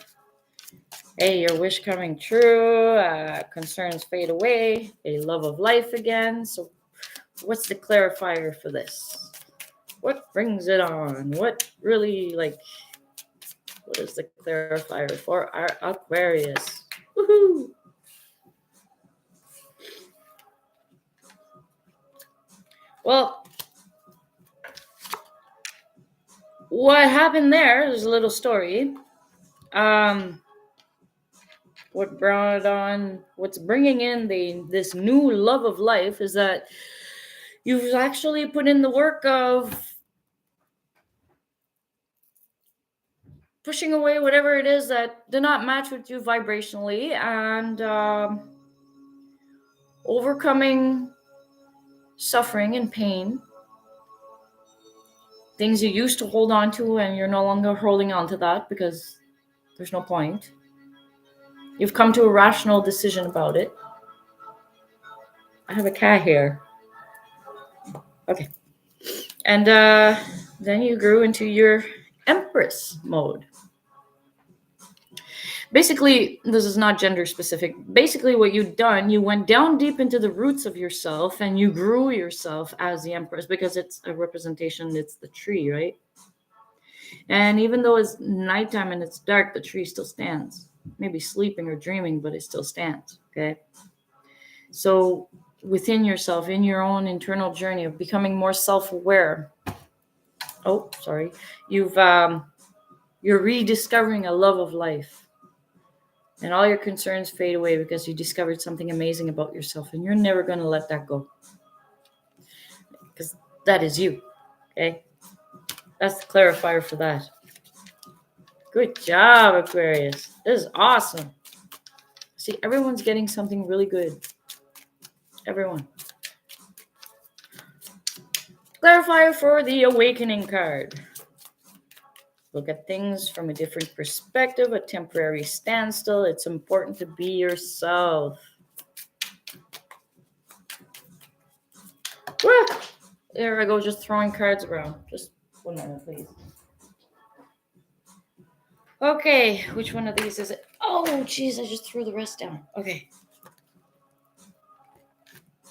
hey, your wish coming true, concerns fade away, a love of life again. So what's the clarifier for this? What brings it on? What really, what is the clarifier for our Aquarius? Woohoo! Well, what happened there's a little story. What brought on, what's bringing in this new love of life is that you've actually put in the work of pushing away whatever it is that did not match with you vibrationally, and overcoming suffering and pain, things you used to hold on to and you're no longer holding on to that because there's no point. You've come to a rational decision about it. I have a cat here. Okay. And then you grew into your Empress mode. Basically, this is not gender specific. Basically, what you've done, you went down deep into the roots of yourself and you grew yourself as the Empress, because it's a representation, it's the tree, right? And even though it's nighttime and it's dark, the tree still stands. Maybe sleeping or dreaming, but it still stands, okay? So within yourself, in your own internal journey of becoming more self-aware, you're rediscovering a love of life. And all your concerns fade away because you discovered something amazing about yourself, and you're never going to let that go. Because that is you, okay? That's the clarifier for that. Good job, Aquarius. This is awesome. See, everyone's getting something really good. Everyone. Clarifier for the Awakening card. Look at things from a different perspective, a temporary standstill. It's important to be yourself. Woo! There I go, just throwing cards around. Just 1 minute, please. Okay, which one of these is it? Oh, jeez, I just threw the rest down. Okay.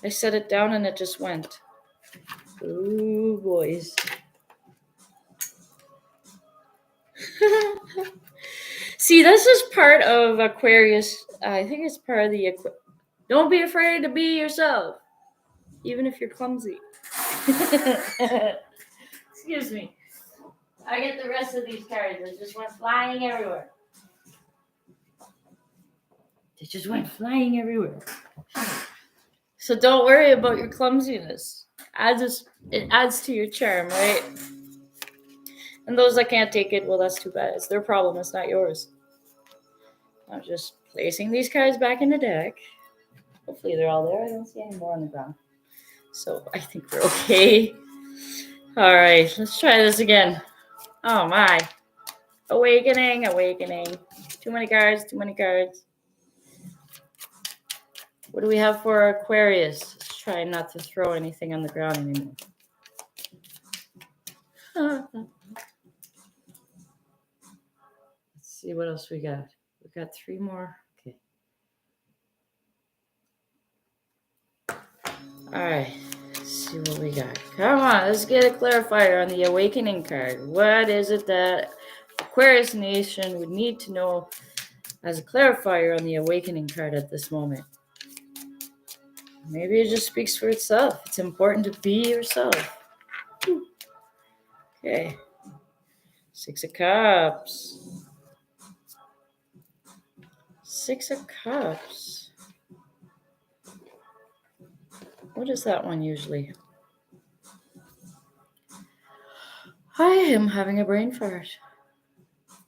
I set it down and it just went. Ooh, boys. See, this is part of Aquarius. I think it's part of the don't be afraid to be yourself, even if you're clumsy. Excuse me. I get the rest of these cards. They just went flying everywhere. So don't worry about your clumsiness. It adds to your charm, right? And those that can't take it, well, that's too bad. It's their problem. It's not yours. I'm just placing these cards back in the deck. Hopefully they're all there. I don't see any more on the ground. So I think we're okay. All right, let's try this again. Oh my. Awakening. Too many cards. What do we have for Aquarius? Let's try not to throw anything on the ground anymore. Let's see what else we got. We got 3 more. Okay. All right. Let's see what we got. Come on, let's get a clarifier on the Awakening card. What is it that Aquarius Nation would need to know as a clarifier on the Awakening card at this moment? Maybe it just speaks for itself. It's important to be yourself. Okay. 6 of Cups. 6 of Cups. What is that one usually? I am having a brain fart.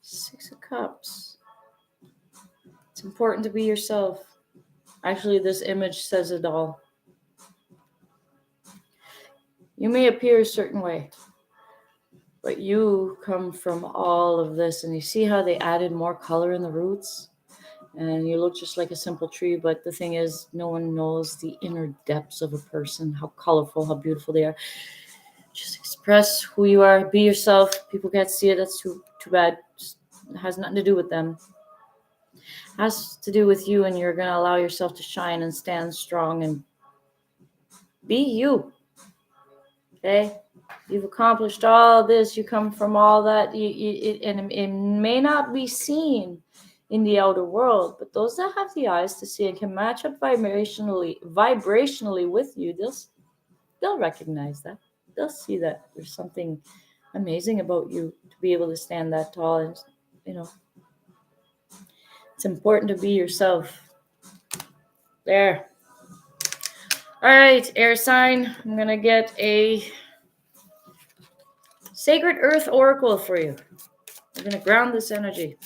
6 of Cups. It's It's important to be yourself. Actually, this image says it all. You may appear a certain way, but you come from all of this. And you see how they added more color in the roots? And you look just like a simple tree, but the thing is, no one knows the inner depths of a person, how colorful, how beautiful they are. Just express who you are, be yourself. People can't see it, that's too bad. It has nothing to do with them. It has to do with you, and you're going to allow yourself to shine and stand strong and be you. Okay? You've accomplished all this, you come from all that, and it may not be seen in the outer world, but those that have the eyes to see and can match up vibrationally with you, they'll recognize that. They'll see that there's something amazing about you to be able to stand that tall. And it's important to be yourself. There. All right, air sign. I'm gonna get a sacred earth oracle for you. I'm gonna ground this energy.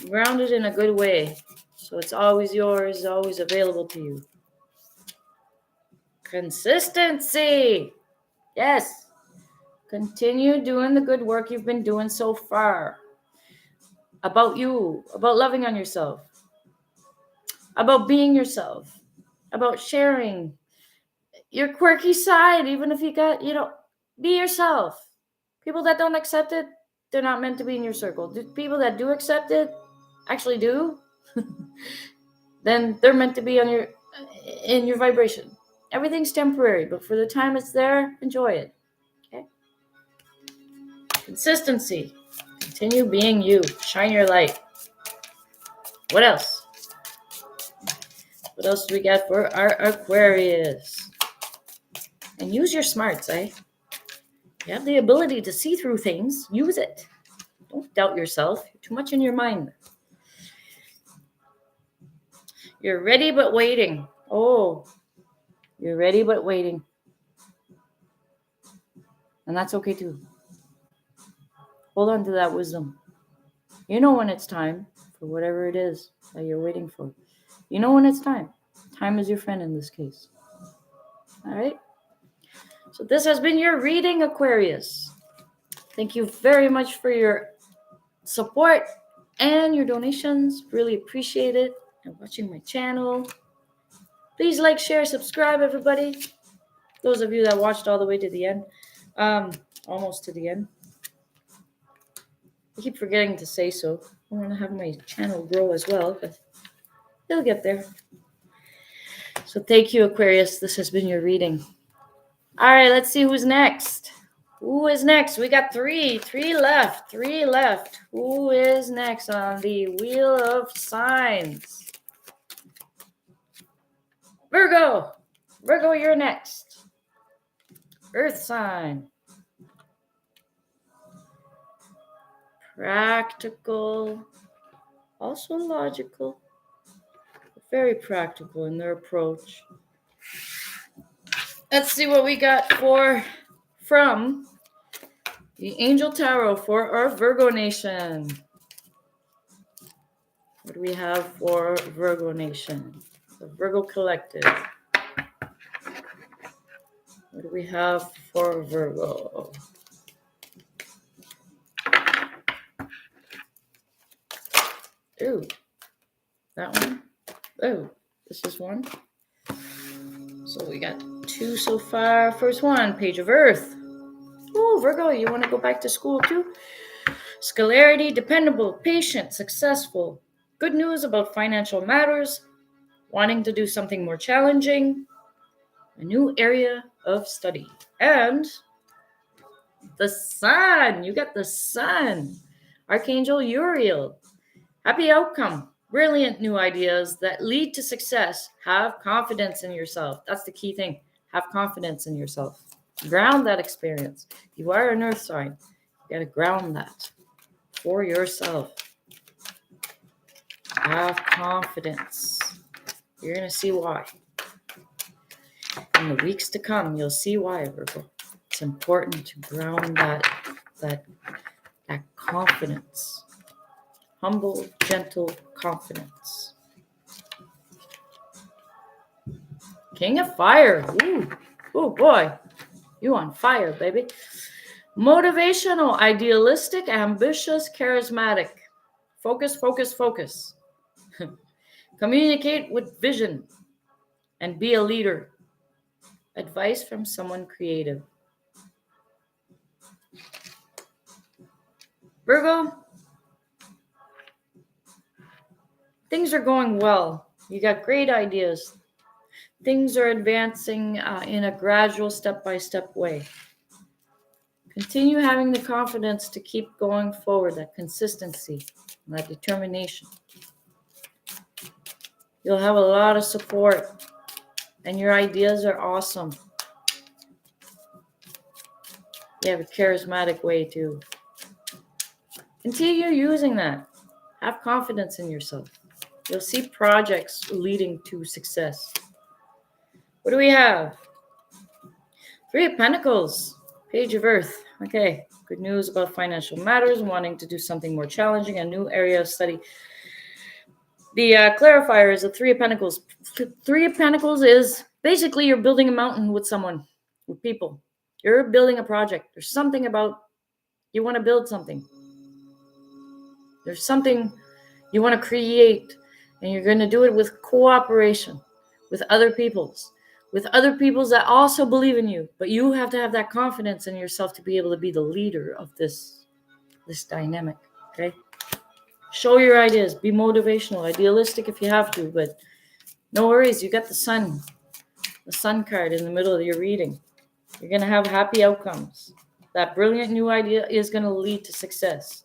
Ground it in a good way, so it's always yours, always available to you. Consistency. Yes. Continue doing the good work you've been doing so far. About you, about loving on yourself, about being yourself, about sharing your quirky side, even if you got, be yourself. People that don't accept it, they're not meant to be in your circle. The people that do accept it, actually do, then they're meant to be in your vibration. Everything's temporary, but for the time it's there, enjoy it. Okay? Consistency. Continue being you. Shine your light. What else? What else do we got for our Aquarius? And use your smarts, eh? You have the ability to see through things. Use it. Don't doubt yourself. You're too much in your mind. You're ready but waiting. Oh, you're ready but waiting. And that's okay too. Hold on to that wisdom. You know when it's time for whatever it is that you're waiting for. You know when it's time. Time is your friend in this case. All right? So this has been your reading, Aquarius. Thank you very much for your support and your donations. Really appreciate it. And watching my channel. Please like, share, subscribe, everybody. Those of you that watched all the way to the end. Almost to the end. I keep forgetting to say so. I want to have my channel grow as well, but it'll get there. So thank you, Aquarius. This has been your reading. All right, let's see who's next. Who is next? We got three left. Who is next on the Wheel of Signs? Virgo. Virgo, you're next. Earth sign. Practical. Also logical. Very practical in their approach. Let's see what we got from the Angel Tarot for our Virgo Nation. What do we have for Virgo Nation? The Virgo Collective. What do we have for Virgo? Ooh, that one. Oh, this is one. So we got two so far. First one, Page of Earth. Oh, Virgo, you want to go back to school too? Scolarity, dependable, patient, successful. Good news about financial matters. Wanting to do something more challenging. A new area of study. And the Sun. You got the Sun. Archangel Uriel. Happy outcome. Brilliant new ideas that lead to success. Have confidence in yourself. That's the key thing. Have confidence in yourself. Ground that experience. You are an earth sign. You got to ground that for yourself. Have confidence. You're going to see why. In the weeks to come, you'll see why, Virgo. It's important to ground that confidence. Humble, gentle confidence. King of Fire. Ooh. Oh boy. You on fire, baby. Motivational, idealistic, ambitious, charismatic. Focus, focus, focus. Communicate with vision and be a leader. Advice from someone creative. Virgo, things are going well. You got great ideas. Things are advancing in a gradual, step-by-step way. Continue having the confidence to keep going forward, that consistency, that determination. You'll have a lot of support, and your ideas are awesome. You have a charismatic way too. Continue using that. Have confidence in yourself. You'll see projects leading to success. What do we have? Three of Pentacles, Page of Earth. Okay, good news about financial matters, wanting to do something more challenging, a new area of study. The clarifier is the Three of Pentacles. Three of Pentacles is basically you're building a mountain with someone, with people. You're building a project. There's something about you want to build something. There's something you want to create, and you're going to do it with cooperation with other peoples that also believe in you. But you have to have that confidence in yourself to be able to be the leader of this dynamic, okay? Show your ideas. Be motivational, idealistic if you have to, but no worries. You got the sun card in the middle of your reading. You're going to have happy outcomes. That brilliant new idea is going to lead to success.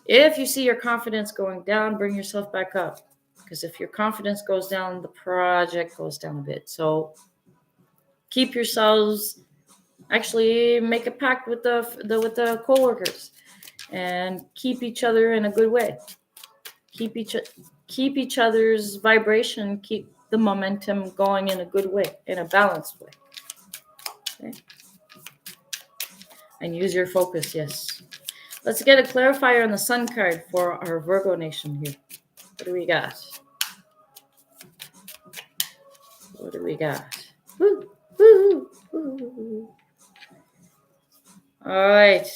If you see your confidence going down, bring yourself back up. Because if your confidence goes down, the project goes down a bit. So keep yourselves, actually make a pact with the co-workers and keep each other in a good way. Keep each other's vibration, keep the momentum going in a good way, in a balanced way. Okay? And use your focus, yes. Let's get a clarifier on the Sun card for our Virgo nation here. What do we got? What do we got? Woo, woo, woo. All right.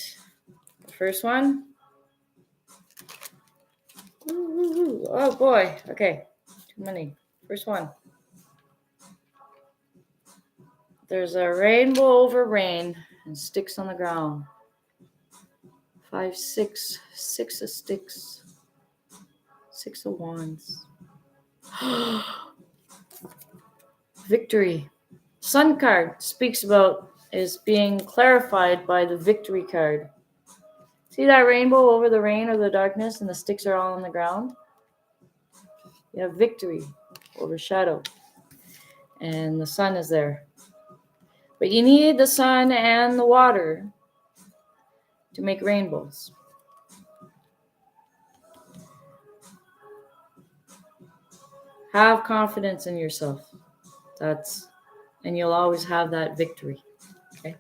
The first one. Woo. Oh, boy. Okay. Too many. First one. There's a rainbow over rain and sticks on the ground. 5, 6, 6 of sticks. 6 of wands. Victory. Sun card speaks about is being clarified by the victory card. See that rainbow over the rain or the darkness and the sticks are all on the ground? You have victory over shadow. And the sun is there. But you need the sun and the water to make rainbows. Have confidence in yourself. And you'll always have that victory. Okay.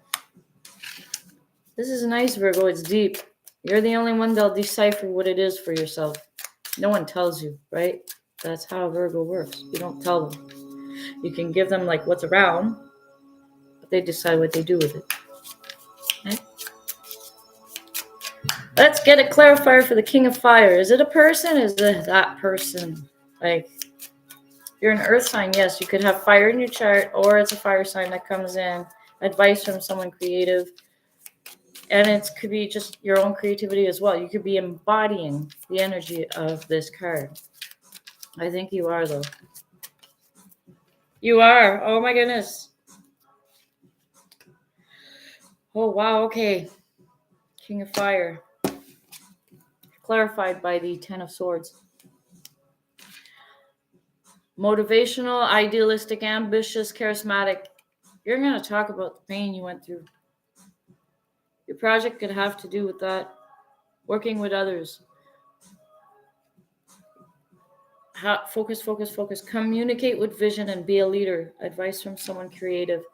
This is nice, Virgo. It's deep. You're the only one that'll decipher what it is for yourself. No one tells you, right? That's how Virgo works. You don't tell them. You can give them like what's around, but they decide what they do with it. Okay. Let's get a clarifier for the King of Fire. Is it a person? Is it that person? Like, you're an earth sign, yes, you could have fire in your chart, or it's a fire sign that comes in. Advice from someone creative. And it could be just your own creativity as well. You could be embodying the energy of this card. I think you are, though. You are. Oh, my goodness. Oh, wow. Okay. King of Fire. Clarified by the 10 of Swords. Motivational, idealistic, ambitious, charismatic. You're going to talk about the pain you went through. Your project could have to do with that. Working with others. Focus, focus, focus. Communicate with vision and be a leader. Advice from someone creative.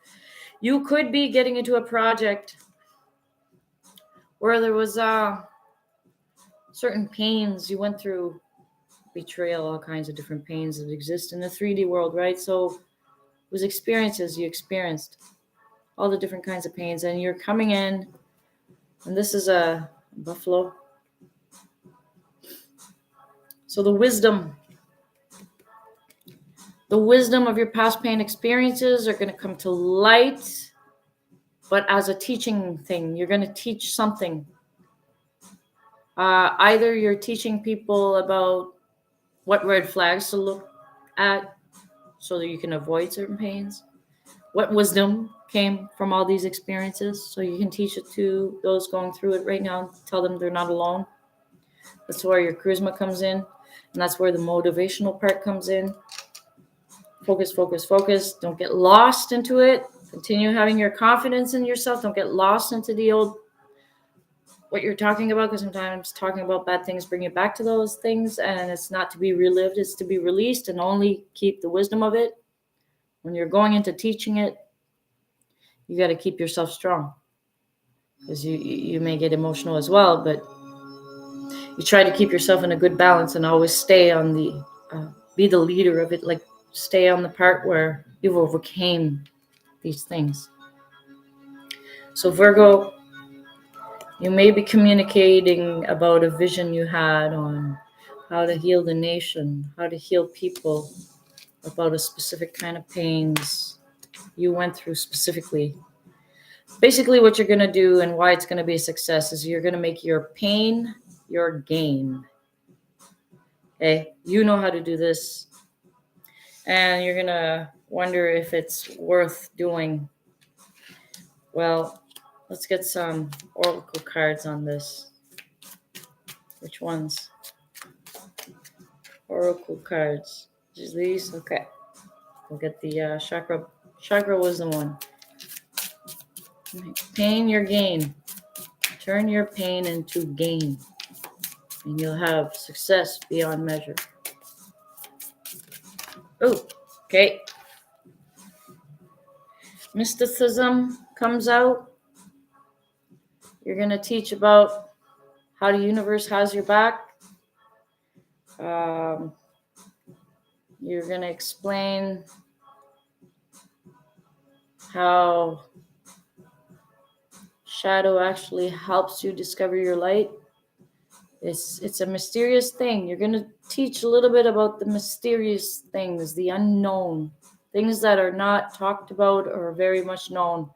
You could be getting into a project where there was certain pains you went through, betrayal, all kinds of different pains that exist in the 3D world, right? So it was experiences you experienced, all the different kinds of pains, and you're coming in, and this is a buffalo. So the wisdom of your past pain experiences are going to come to light, but as a teaching thing. You're going to teach something. Either you're teaching people about what red flags to look at so that you can avoid certain pains, what wisdom came from all these experiences so you can teach it to those going through it right now, tell them they're not alone. That's where your charisma comes in, and that's where the motivational part comes in. Focus, focus, focus. Don't get lost into it. Continue having your confidence in yourself. Don't get lost into the old, what you're talking about, because sometimes talking about bad things bring you back to those things, and it's not to be relived, it's to be released, and only keep the wisdom of it. When you're going into teaching it, you got to keep yourself strong, because you may get emotional as well, but you try to keep yourself in a good balance and always stay on the be the leader of it, like stay on the part where you've overcame these things. So Virgo, you may be communicating about a vision you had on how to heal the nation, how to heal people, about a specific kind of pains you went through specifically. Basically, what you're going to do and why it's going to be a success is you're going to make your pain your gain. Okay, you know how to do this, and you're going to wonder if it's worth doing. Well, let's get some oracle cards on this. Which ones? Oracle cards. Just these? Okay. We'll get the chakra. Chakra wisdom one. Pain your gain. Turn your pain into gain, and you'll have success beyond measure. Oh, okay. Mysticism comes out. You're going to teach about how the universe has your back. You're going to explain how shadow actually helps you discover your light. It's a mysterious thing. You're going to teach a little bit about the mysterious things, the unknown, things that are not talked about or very much known.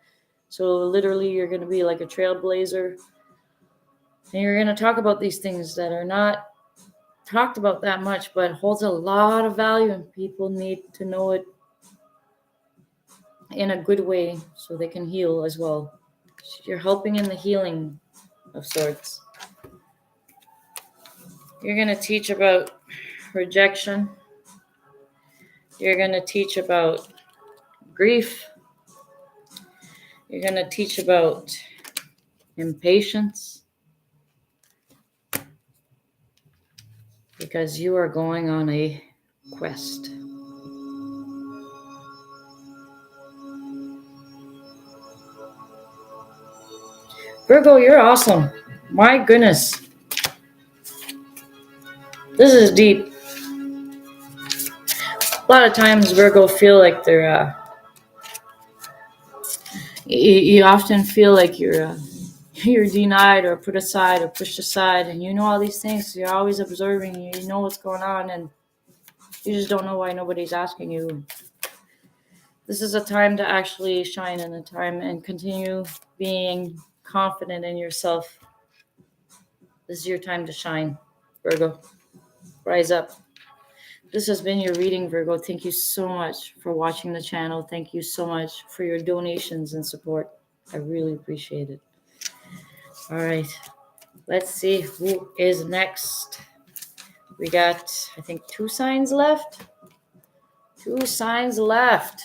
So literally you're going to be like a trailblazer, and you're going to talk about these things that are not talked about that much, but holds a lot of value, and people need to know it in a good way so they can heal as well. You're helping in the healing of sorts. You're going to teach about rejection. You're going to teach about grief. You're going to teach about impatience, because you are going on a quest. Virgo, you're awesome. My goodness. This is deep. A lot of times Virgo feel like they're, you often feel like you're denied or put aside or pushed aside, and you know all these things. So you're always observing, you know what's going on, and you just don't know why nobody's asking you. This is a time to actually shine, in a time and continue being confident in yourself. This is your time to shine, Virgo. Rise up. This has been your reading, Virgo. Thank you so much for watching the channel. Thank you so much for your donations and support. I really appreciate it. All right. Let's see who is next. We got, I think, 2 signs left. 2 signs left.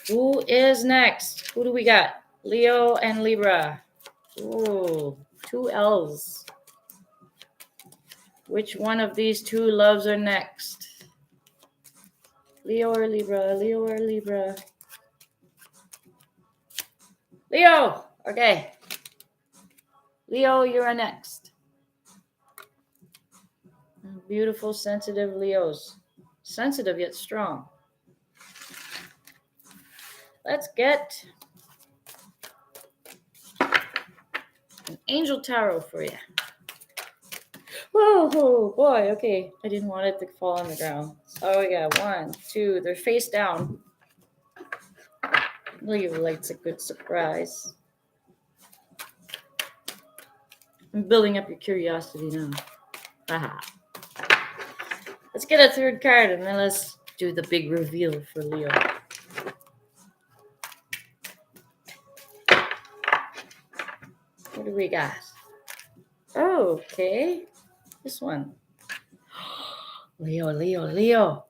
Who is next? Who do we got? Leo and Libra. Ooh, 2 L's. Which one of these 2 loves are next? Leo or Libra? Leo or Libra? Leo! Okay. Leo, you're next. Beautiful, sensitive Leos. Sensitive yet strong. Let's get an angel tarot for you. Whoa, boy, okay. I didn't want it to fall on the ground. So we got 1, 2, they're face down. Leo likes a good surprise. I'm building up your curiosity now. Haha. Let's get a third card and then let's do the big reveal for Leo. What do we got? Oh, okay. This one. Leo.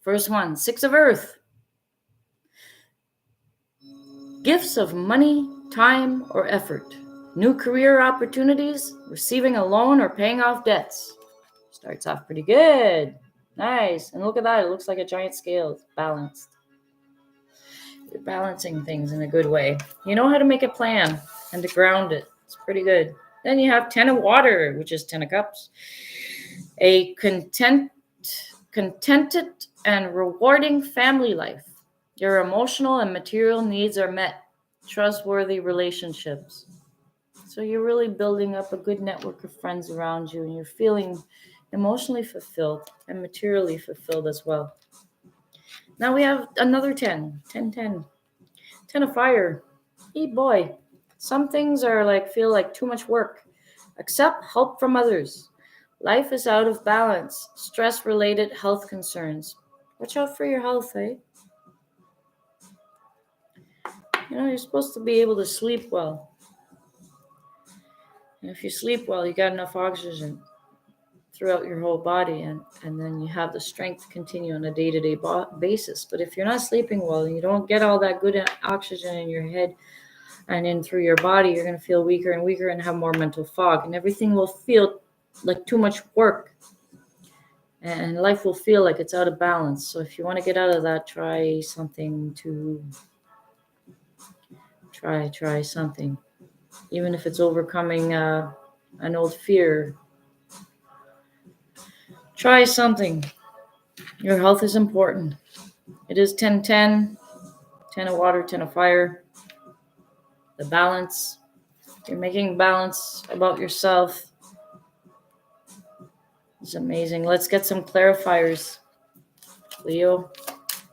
First one, 6 of Earth. Gifts of money, time, or effort. New career opportunities, receiving a loan, or paying off debts. Starts off pretty good. Nice. And look at that. It looks like a giant scale. It's balanced. You're balancing things in a good way. You know how to make a plan and to ground it. It's pretty good. Then you have 10 of Water, which is 10 of Cups. A contented and rewarding family life. Your emotional and material needs are met. Trustworthy relationships. So you're really building up a good network of friends around you, and you're feeling emotionally fulfilled and materially fulfilled as well. Now we have another 10. 10 of Fire. Hey boy. Some things are feel like too much work. Accept help from others. Life is out of balance. Stress-related health concerns. Watch out for your health, eh? You're supposed to be able to sleep well. And if you sleep well, you got enough oxygen throughout your whole body, and then you have the strength to continue on a day-to-day basis. But if you're not sleeping well and you don't get all that good oxygen in your head and in through your body, you're going to feel weaker and weaker and have more mental fog, and everything will feel like too much work, and life will feel like it's out of balance. So if you want to get out of that, try something, even if it's overcoming an old fear. Try something. Your health is important. It is 10-10, 10 of Water, 10 of Fire. The balance. You're making balance about yourself. It's amazing. Let's get some clarifiers, Leo.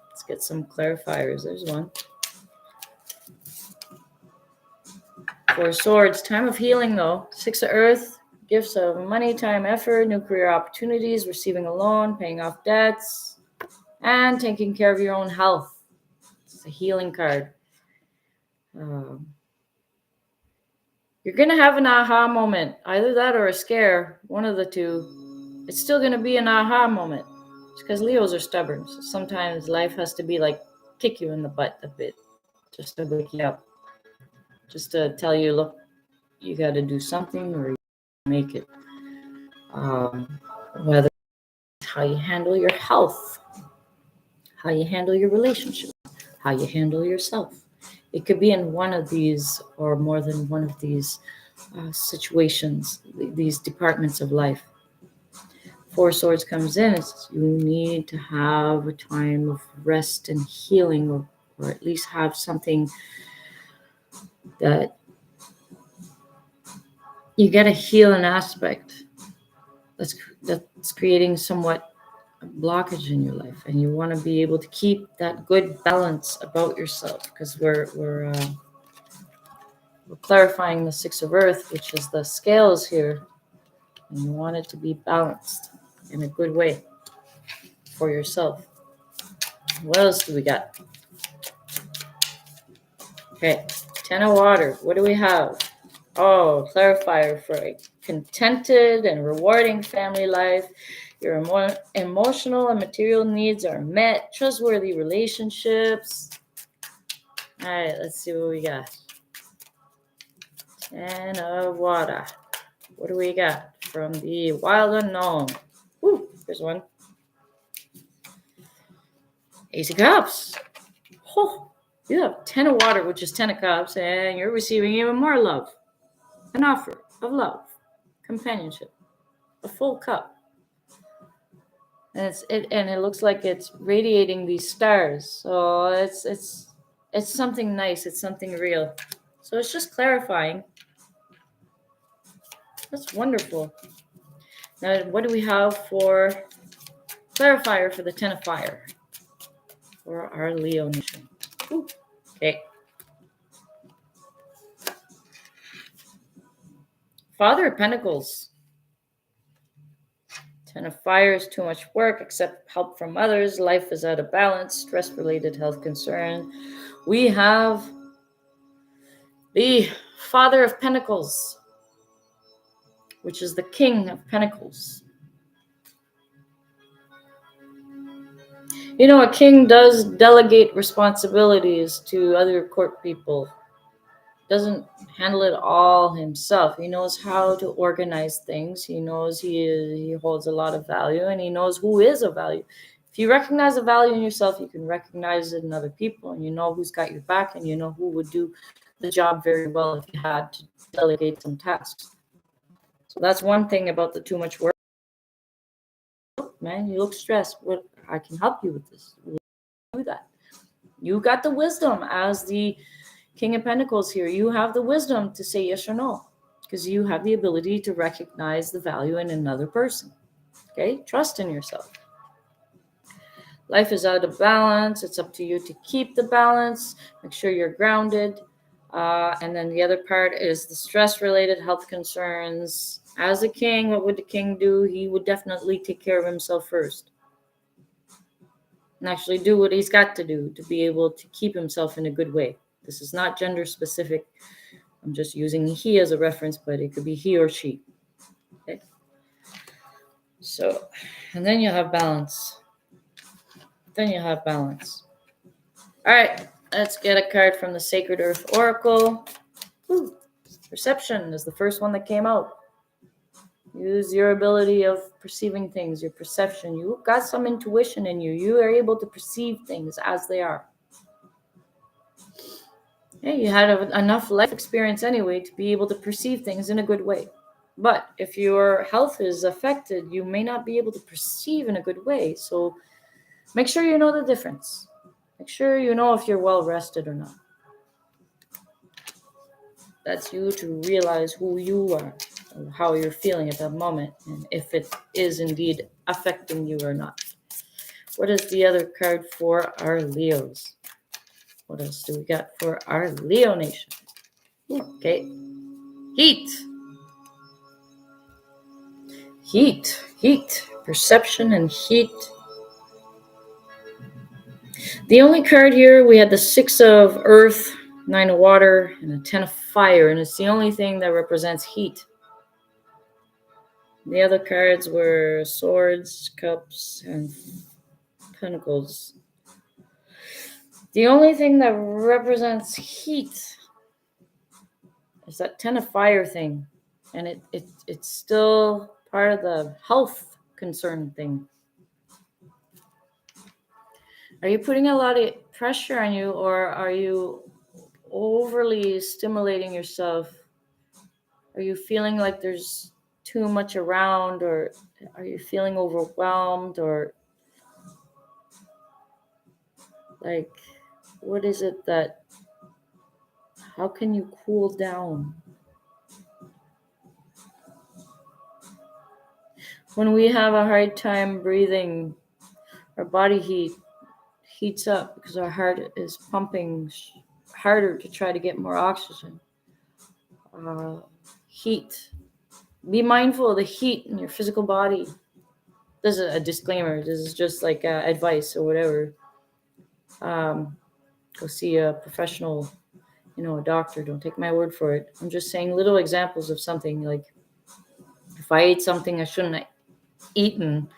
Let's get some clarifiers. There's one. 4 of Swords. Time of healing, though. 6 of Earth. Gifts of money, time, effort, new career opportunities, receiving a loan, paying off debts, and taking care of your own health. It's a healing card. You're going to have an aha moment. Either that or a scare. One of the two. It's still going to be an aha moment. It's because Leos are stubborn. So sometimes life has to be kick you in the butt a bit. Just to wake you up. Just to tell you, look, you got to do something or you make it. Whether it's how you handle your health, how you handle your relationship, how you handle yourself. It could be in one of these or more than one of these situations, these departments of life. 4 of Swords comes in. It's you need to have a time of rest and healing, or at least have something that you got to heal an aspect that's creating somewhat a blockage in your life, and you want to be able to keep that good balance about yourself, because we're clarifying the 6 of Earth, which is the scales here, and you want it to be balanced in a good way for yourself. What else do we got? Okay, 10 of Water. What do we have? Oh, clarifier for a contented and rewarding family life. Your emotional and material needs are met. Trustworthy relationships. All right, let's see what we got. 10 of Water. What do we got from the Wild Unknown? Ooh, there's one. Ace of Cups. Oh, you have 10 of Water, which is 10 of Cups, and you're receiving even more love. An offer of love, companionship, a full cup. And it looks like it's radiating these stars. So it's something nice, it's something real. So it's just clarifying. That's wonderful. Now what do we have for clarifier for the 10 of fire for our Leo nation? Ooh, okay. Father of Pentacles. 10 of fire is too much work, accept help from others. Life is out of balance, stress-related health concern. We have the Father of Pentacles, which is the King of Pentacles. You know, a king does delegate responsibilities to other court people. Doesn't handle it all himself. He knows how to organize things. He knows he holds a lot of value, and he knows who is of value. If you recognize a value in yourself, you can recognize it in other people, and you know who's got your back, and you know who would do the job very well if you had to delegate some tasks. So that's one thing about the too much work. Man, you look stressed. What, I can help you with this. We'll do that. You got the wisdom as the King of Pentacles here. You have the wisdom to say yes or no, because you have the ability to recognize the value in another person. Okay? Trust in yourself. Life is out of balance. It's up to you to keep the balance. Make sure you're grounded. And then the other part is the stress-related health concerns. As a king, what would the king do? He would definitely take care of himself first. And actually do what he's got to do to be able to keep himself in a good way. This is not gender specific. I'm just using he as a reference, but it could be he or she. Okay. So, and then you have balance. All right, let's get a card from the Sacred Earth Oracle. Ooh, perception is the first one that came out. Use your ability of perceiving things, your perception. You've got some intuition in you. You are able to perceive things as they are. Yeah, you had enough life experience anyway to be able to perceive things in a good way. But if your health is affected, you may not be able to perceive in a good way. So make sure you know the difference. Make sure you know if you're well rested or not. That's you to realize who you are, and how you're feeling at that moment, and if it is indeed affecting you or not. What is the other card for our Leos? What else do we got for our Leo nation? Okay. Heat. Perception and heat. The only card here, we had the 6 of Earth, 9 of Water, and a 10 of Fire, and it's the only thing that represents heat. The other cards were Swords, Cups, and Pentacles. The only thing that represents heat is that 10 of Fire thing, and it's still part of the health concern thing. Are you putting a lot of pressure on you, or are you overly stimulating yourself? Are you feeling like there's too much around, or are you feeling overwhelmed, or like, what is it that, how can you cool down? When we have a hard time breathing, our body heats up because our heart is pumping harder to try to get more oxygen. Heat. Be mindful of the heat in your physical body. This is a disclaimer. This is just like advice or whatever. Go see a professional, a doctor. Don't take my word for it. I'm just saying little examples of something. Like if I ate something I shouldn't have eaten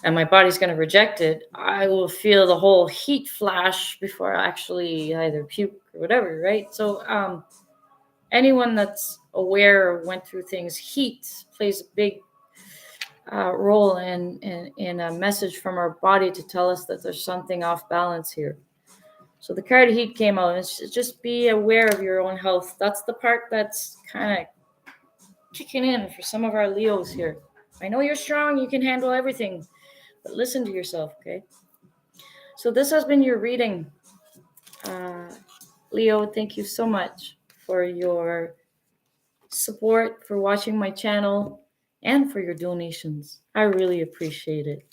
and my body's going to reject it, I will feel the whole heat flash before I actually either puke or whatever, right? So anyone that's aware or went through things, heat plays a big role in a message from our body to tell us that there's something off balance here. So the card heat came out. It's just be aware of your own health. That's the part that's kind of kicking in for some of our Leos here. I know you're strong. You can handle everything. But listen to yourself, okay? So this has been your reading. Leo, thank you so much for your support, for watching my channel, and for your donations. I really appreciate it.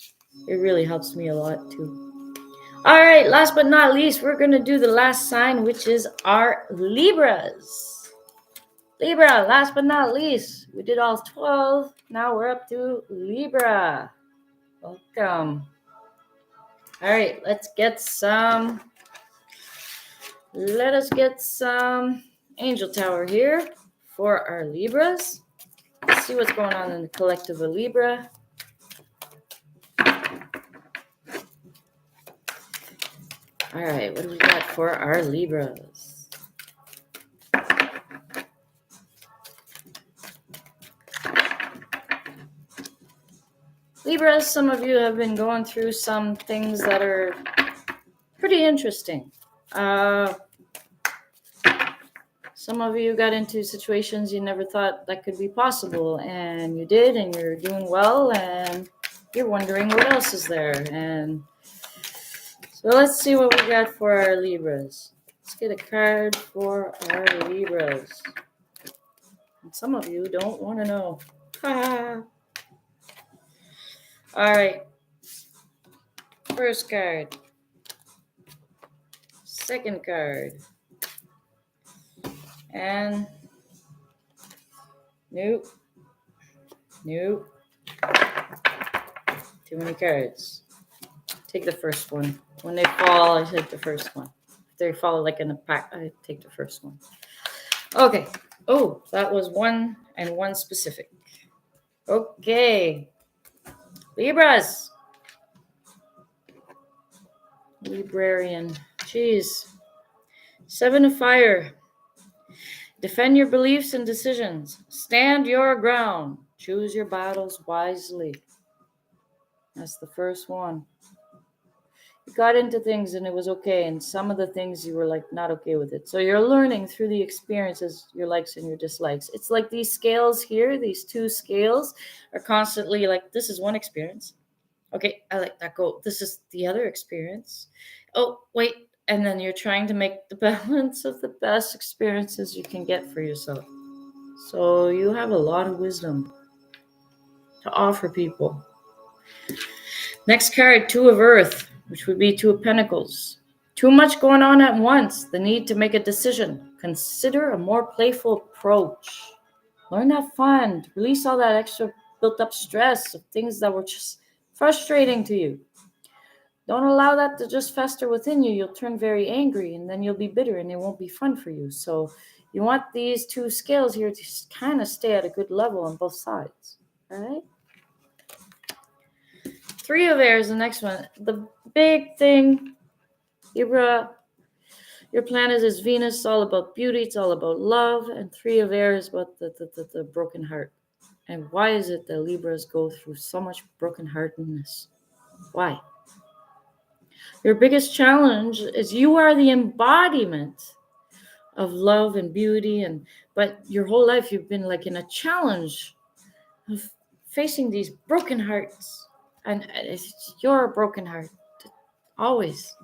It really helps me a lot too. All right, last but not least, we're going to do the last sign, which is our Libras. Libra, last but not least, we did all 12. Now we're up to Libra. Welcome. All right, let us get some Angel Tower here for our Libras. Let's see what's going on in the collective of Libra. All right, what do we got for our Libras? Libras, some of you have been going through some things that are pretty interesting. Some of you got into situations you never thought that could be possible, and you did, and you're doing well, and you're wondering what else is there. And so let's see what we got for our Libras. Let's get a card for our Libras. And some of you don't want to know. All right. First card. Second card. And nope. Nope. Too many cards. Take the first one. When they fall, I take the first one. If they fall like in a pack, I take the first one. Okay. Oh, that was one and one specific. Okay. Libras. Librarian. Jeez. 7 of fire. Defend your beliefs and decisions. Stand your ground. Choose your battles wisely. That's the first one. You got into things and it was okay, and some of the things you were like not okay with it. So you're learning through the experiences, your likes and your dislikes. It's like these scales here, these two scales are constantly like, this is one experience. Okay, I let that go. This is the other experience. Oh, wait. And then you're trying to make the balance of the best experiences you can get for yourself. So you have a lot of wisdom to offer people. Next card, 2 of Earth, which would be 2 of Pentacles. Too much going on at once. The need to make a decision. Consider a more playful approach. Learn to have fun. Release all that extra built up stress of things that were just frustrating to you. Don't allow that to just fester within you. You'll turn very angry, and then you'll be bitter, and it won't be fun for you. So you want these two scales here to kind of stay at a good level on both sides. All right? 3 of Air is the next one. The big thing, Libra, your planet is Venus. It's all about beauty. It's all about love. And 3 of Air is about the broken heart. And why is it that Libras go through so much brokenheartedness? Why? Your biggest challenge is you are the embodiment of love and beauty, but your whole life you've been like in a challenge of facing these broken hearts, and it's your broken heart always.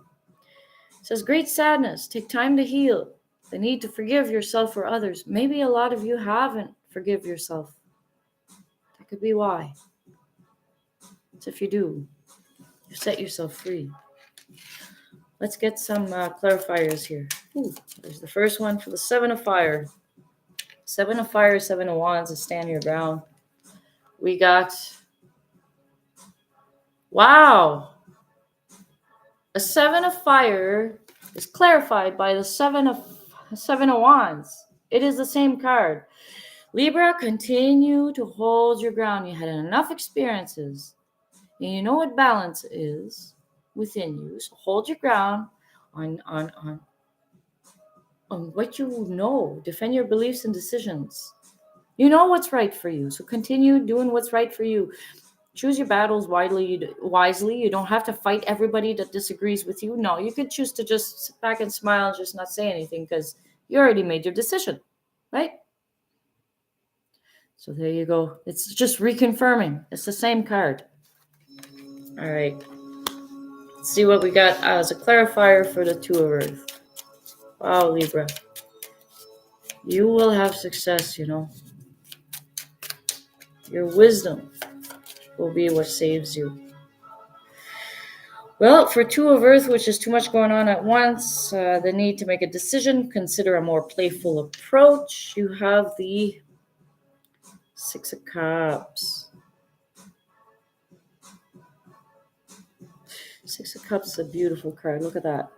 It says great sadness. Take time to heal. The need to forgive yourself or others. Maybe a lot of you haven't forgive yourself. That could be why. So if you do, you set yourself free. Let's get some clarifiers here. Ooh, there's the first one for the 7 of Fire. 7 of Fire, 7 of Wands is stand your ground. We got, wow, a 7 of Fire is clarified by the 7 of Wands. It is the same card. Libra, continue to hold your ground. You had enough experiences, and you know what balance is within you. So hold your ground on what you know. Defend your beliefs and decisions. You know what's right for you. So continue doing what's right for you. Choose your battles wisely. You don't have to fight everybody that disagrees with you. No, you could choose to just sit back and smile and just not say anything because you already made your decision, right? So there you go. It's just reconfirming. It's the same card. All right. Let's see what we got as a clarifier for the Two of Earth. Wow, Libra. You will have success, you know. Your wisdom will be what saves you. Well, for Two of Earth, which is too much going on at once, the need to make a decision, consider a more playful approach. You have the Six of Cups. Six of Cups is a beautiful card. Look at that.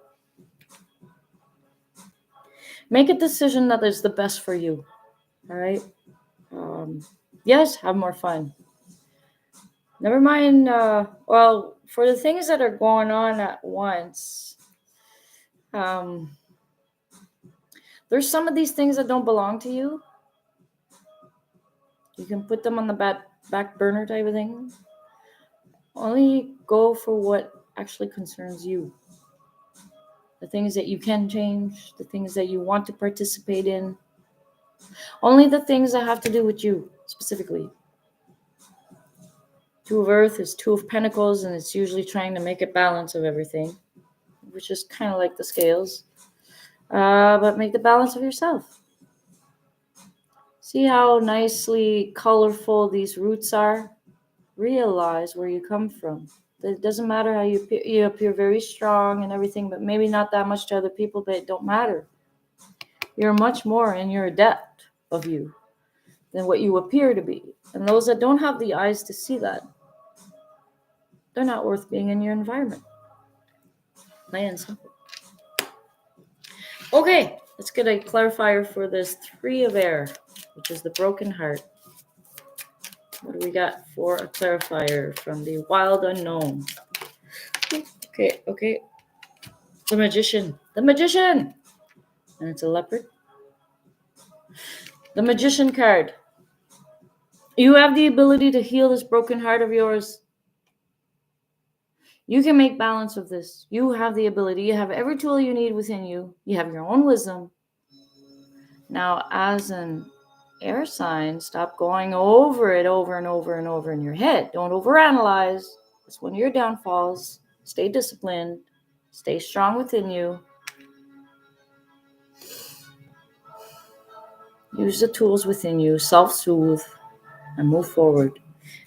Make a decision that is the best for you. All right? Yes, have more fun. Never mind, well, for the things that are going on at once, there's some of these things that don't belong to you. You can put them on the back burner type of thing. Only go for what actually concerns you. The things that you can change, the things that you want to participate in. Only the things that have to do with you, specifically. Two of Earth is Two of Pentacles, and it's usually trying to make a balance of everything, which is kind of like the scales. But make the balance of yourself. See how nicely colorful these roots are? Realize where you come from. It doesn't matter how you appear very strong and everything, but maybe not that much to other people, but it don't matter. You're much more in your depth of you than what you appear to be. And those that don't have the eyes to see that, they're not worth being in your environment. Plain and simple. Okay, let's get a clarifier for this Three of Air, which is the broken heart. What do we got for a clarifier from the wild unknown? Okay. The Magician. And it's a leopard. The Magician card. You have the ability to heal this broken heart of yours. You can make balance of this. You have the ability. You have every tool you need within you. You have your own wisdom. Now, as an air sign, stop going over it over and over in your head. Don't overanalyze. That's one of your downfalls. Stay disciplined. Stay strong within you. Use the tools within you. Self-soothe and move forward.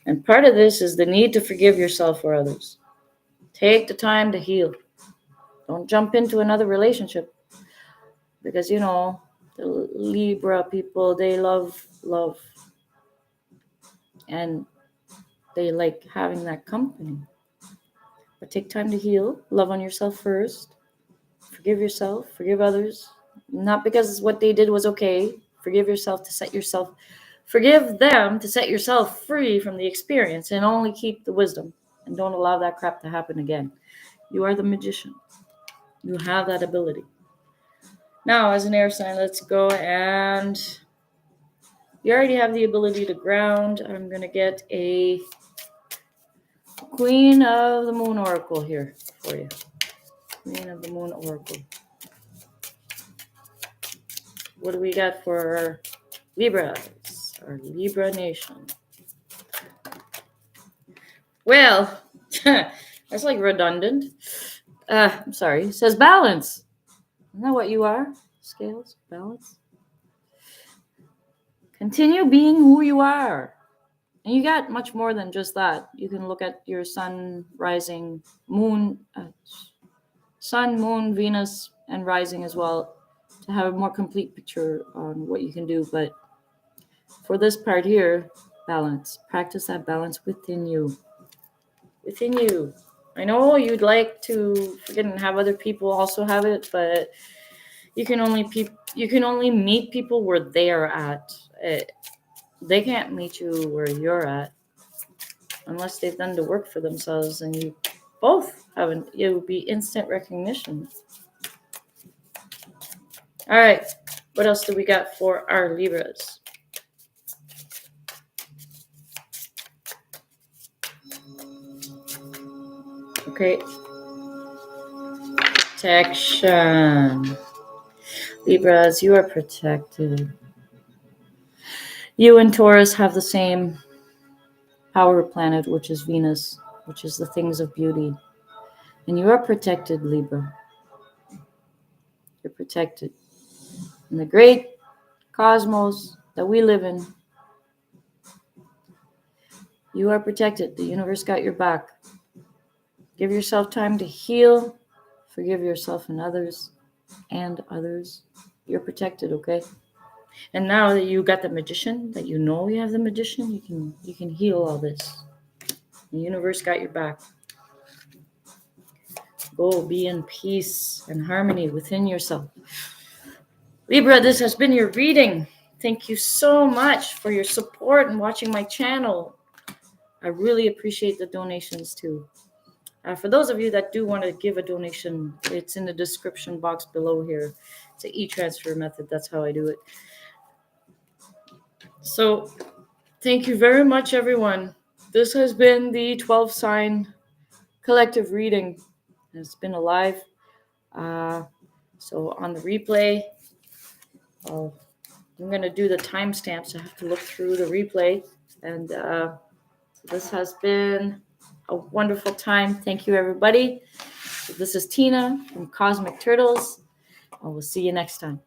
And part of this is the need to forgive yourself or others. Take the time to heal. Don't jump into another relationship. Because, you know, the Libra people, they love. And they like having that company. But take time to heal. Love on yourself first. Forgive yourself. Forgive others. Not because what they did was okay. Forgive yourself to set yourself. Forgive them to set yourself free from the experience and only keep the wisdom. And don't allow that crap to happen again. You are the magician. You have that ability. Now, as an air sign, let's go and you already have the ability to ground. I'm going to get a Queen of the Moon Oracle here for you. Queen of the Moon Oracle. What do we got for Libras? Our Libra Nation. Well, that's like redundant. I'm sorry. It says balance. Isn't that what you are? Scales, balance. Continue being who you are. And you got much more than just that. You can look at your sun, rising, moon, sun, moon, Venus, and rising as well to have a more complete picture on what you can do. But for this part here, balance. Practice that balance within you. Within you. I know you'd like to forget and have other people also have it, but you can only meet people where they are at. They can't meet you where you're at unless they've done the work for themselves, and you both haven't. It would be instant recognition. All right, what else do we got for our Libras? Okay. Protection. Libras, you are protected. You and Taurus have the same power planet, which is Venus, which is the things of beauty. And you are protected, Libra. You're protected. In the great cosmos that we live in, you are protected. The universe got your back. Give yourself time to heal. Forgive yourself and others. You're protected, okay? And now that you got the magician, that you know you have the magician, you can heal all this. The universe got your back. Go be in peace and harmony within yourself. Libra, this has been your reading. Thank you so much for your support and watching my channel. I really appreciate the donations too. For those of you that do want to give a donation, it's in the description box below here. It's an e-transfer method. That's how I do it. So thank you very much, everyone. This has been the 12 sign collective reading. It's been alive. So on the replay, I'm going to do the timestamps. I have to look through the replay. And this has been a wonderful time. Thank you, everybody. This is Tina from Cosmic Turtles. And we'll see you next time.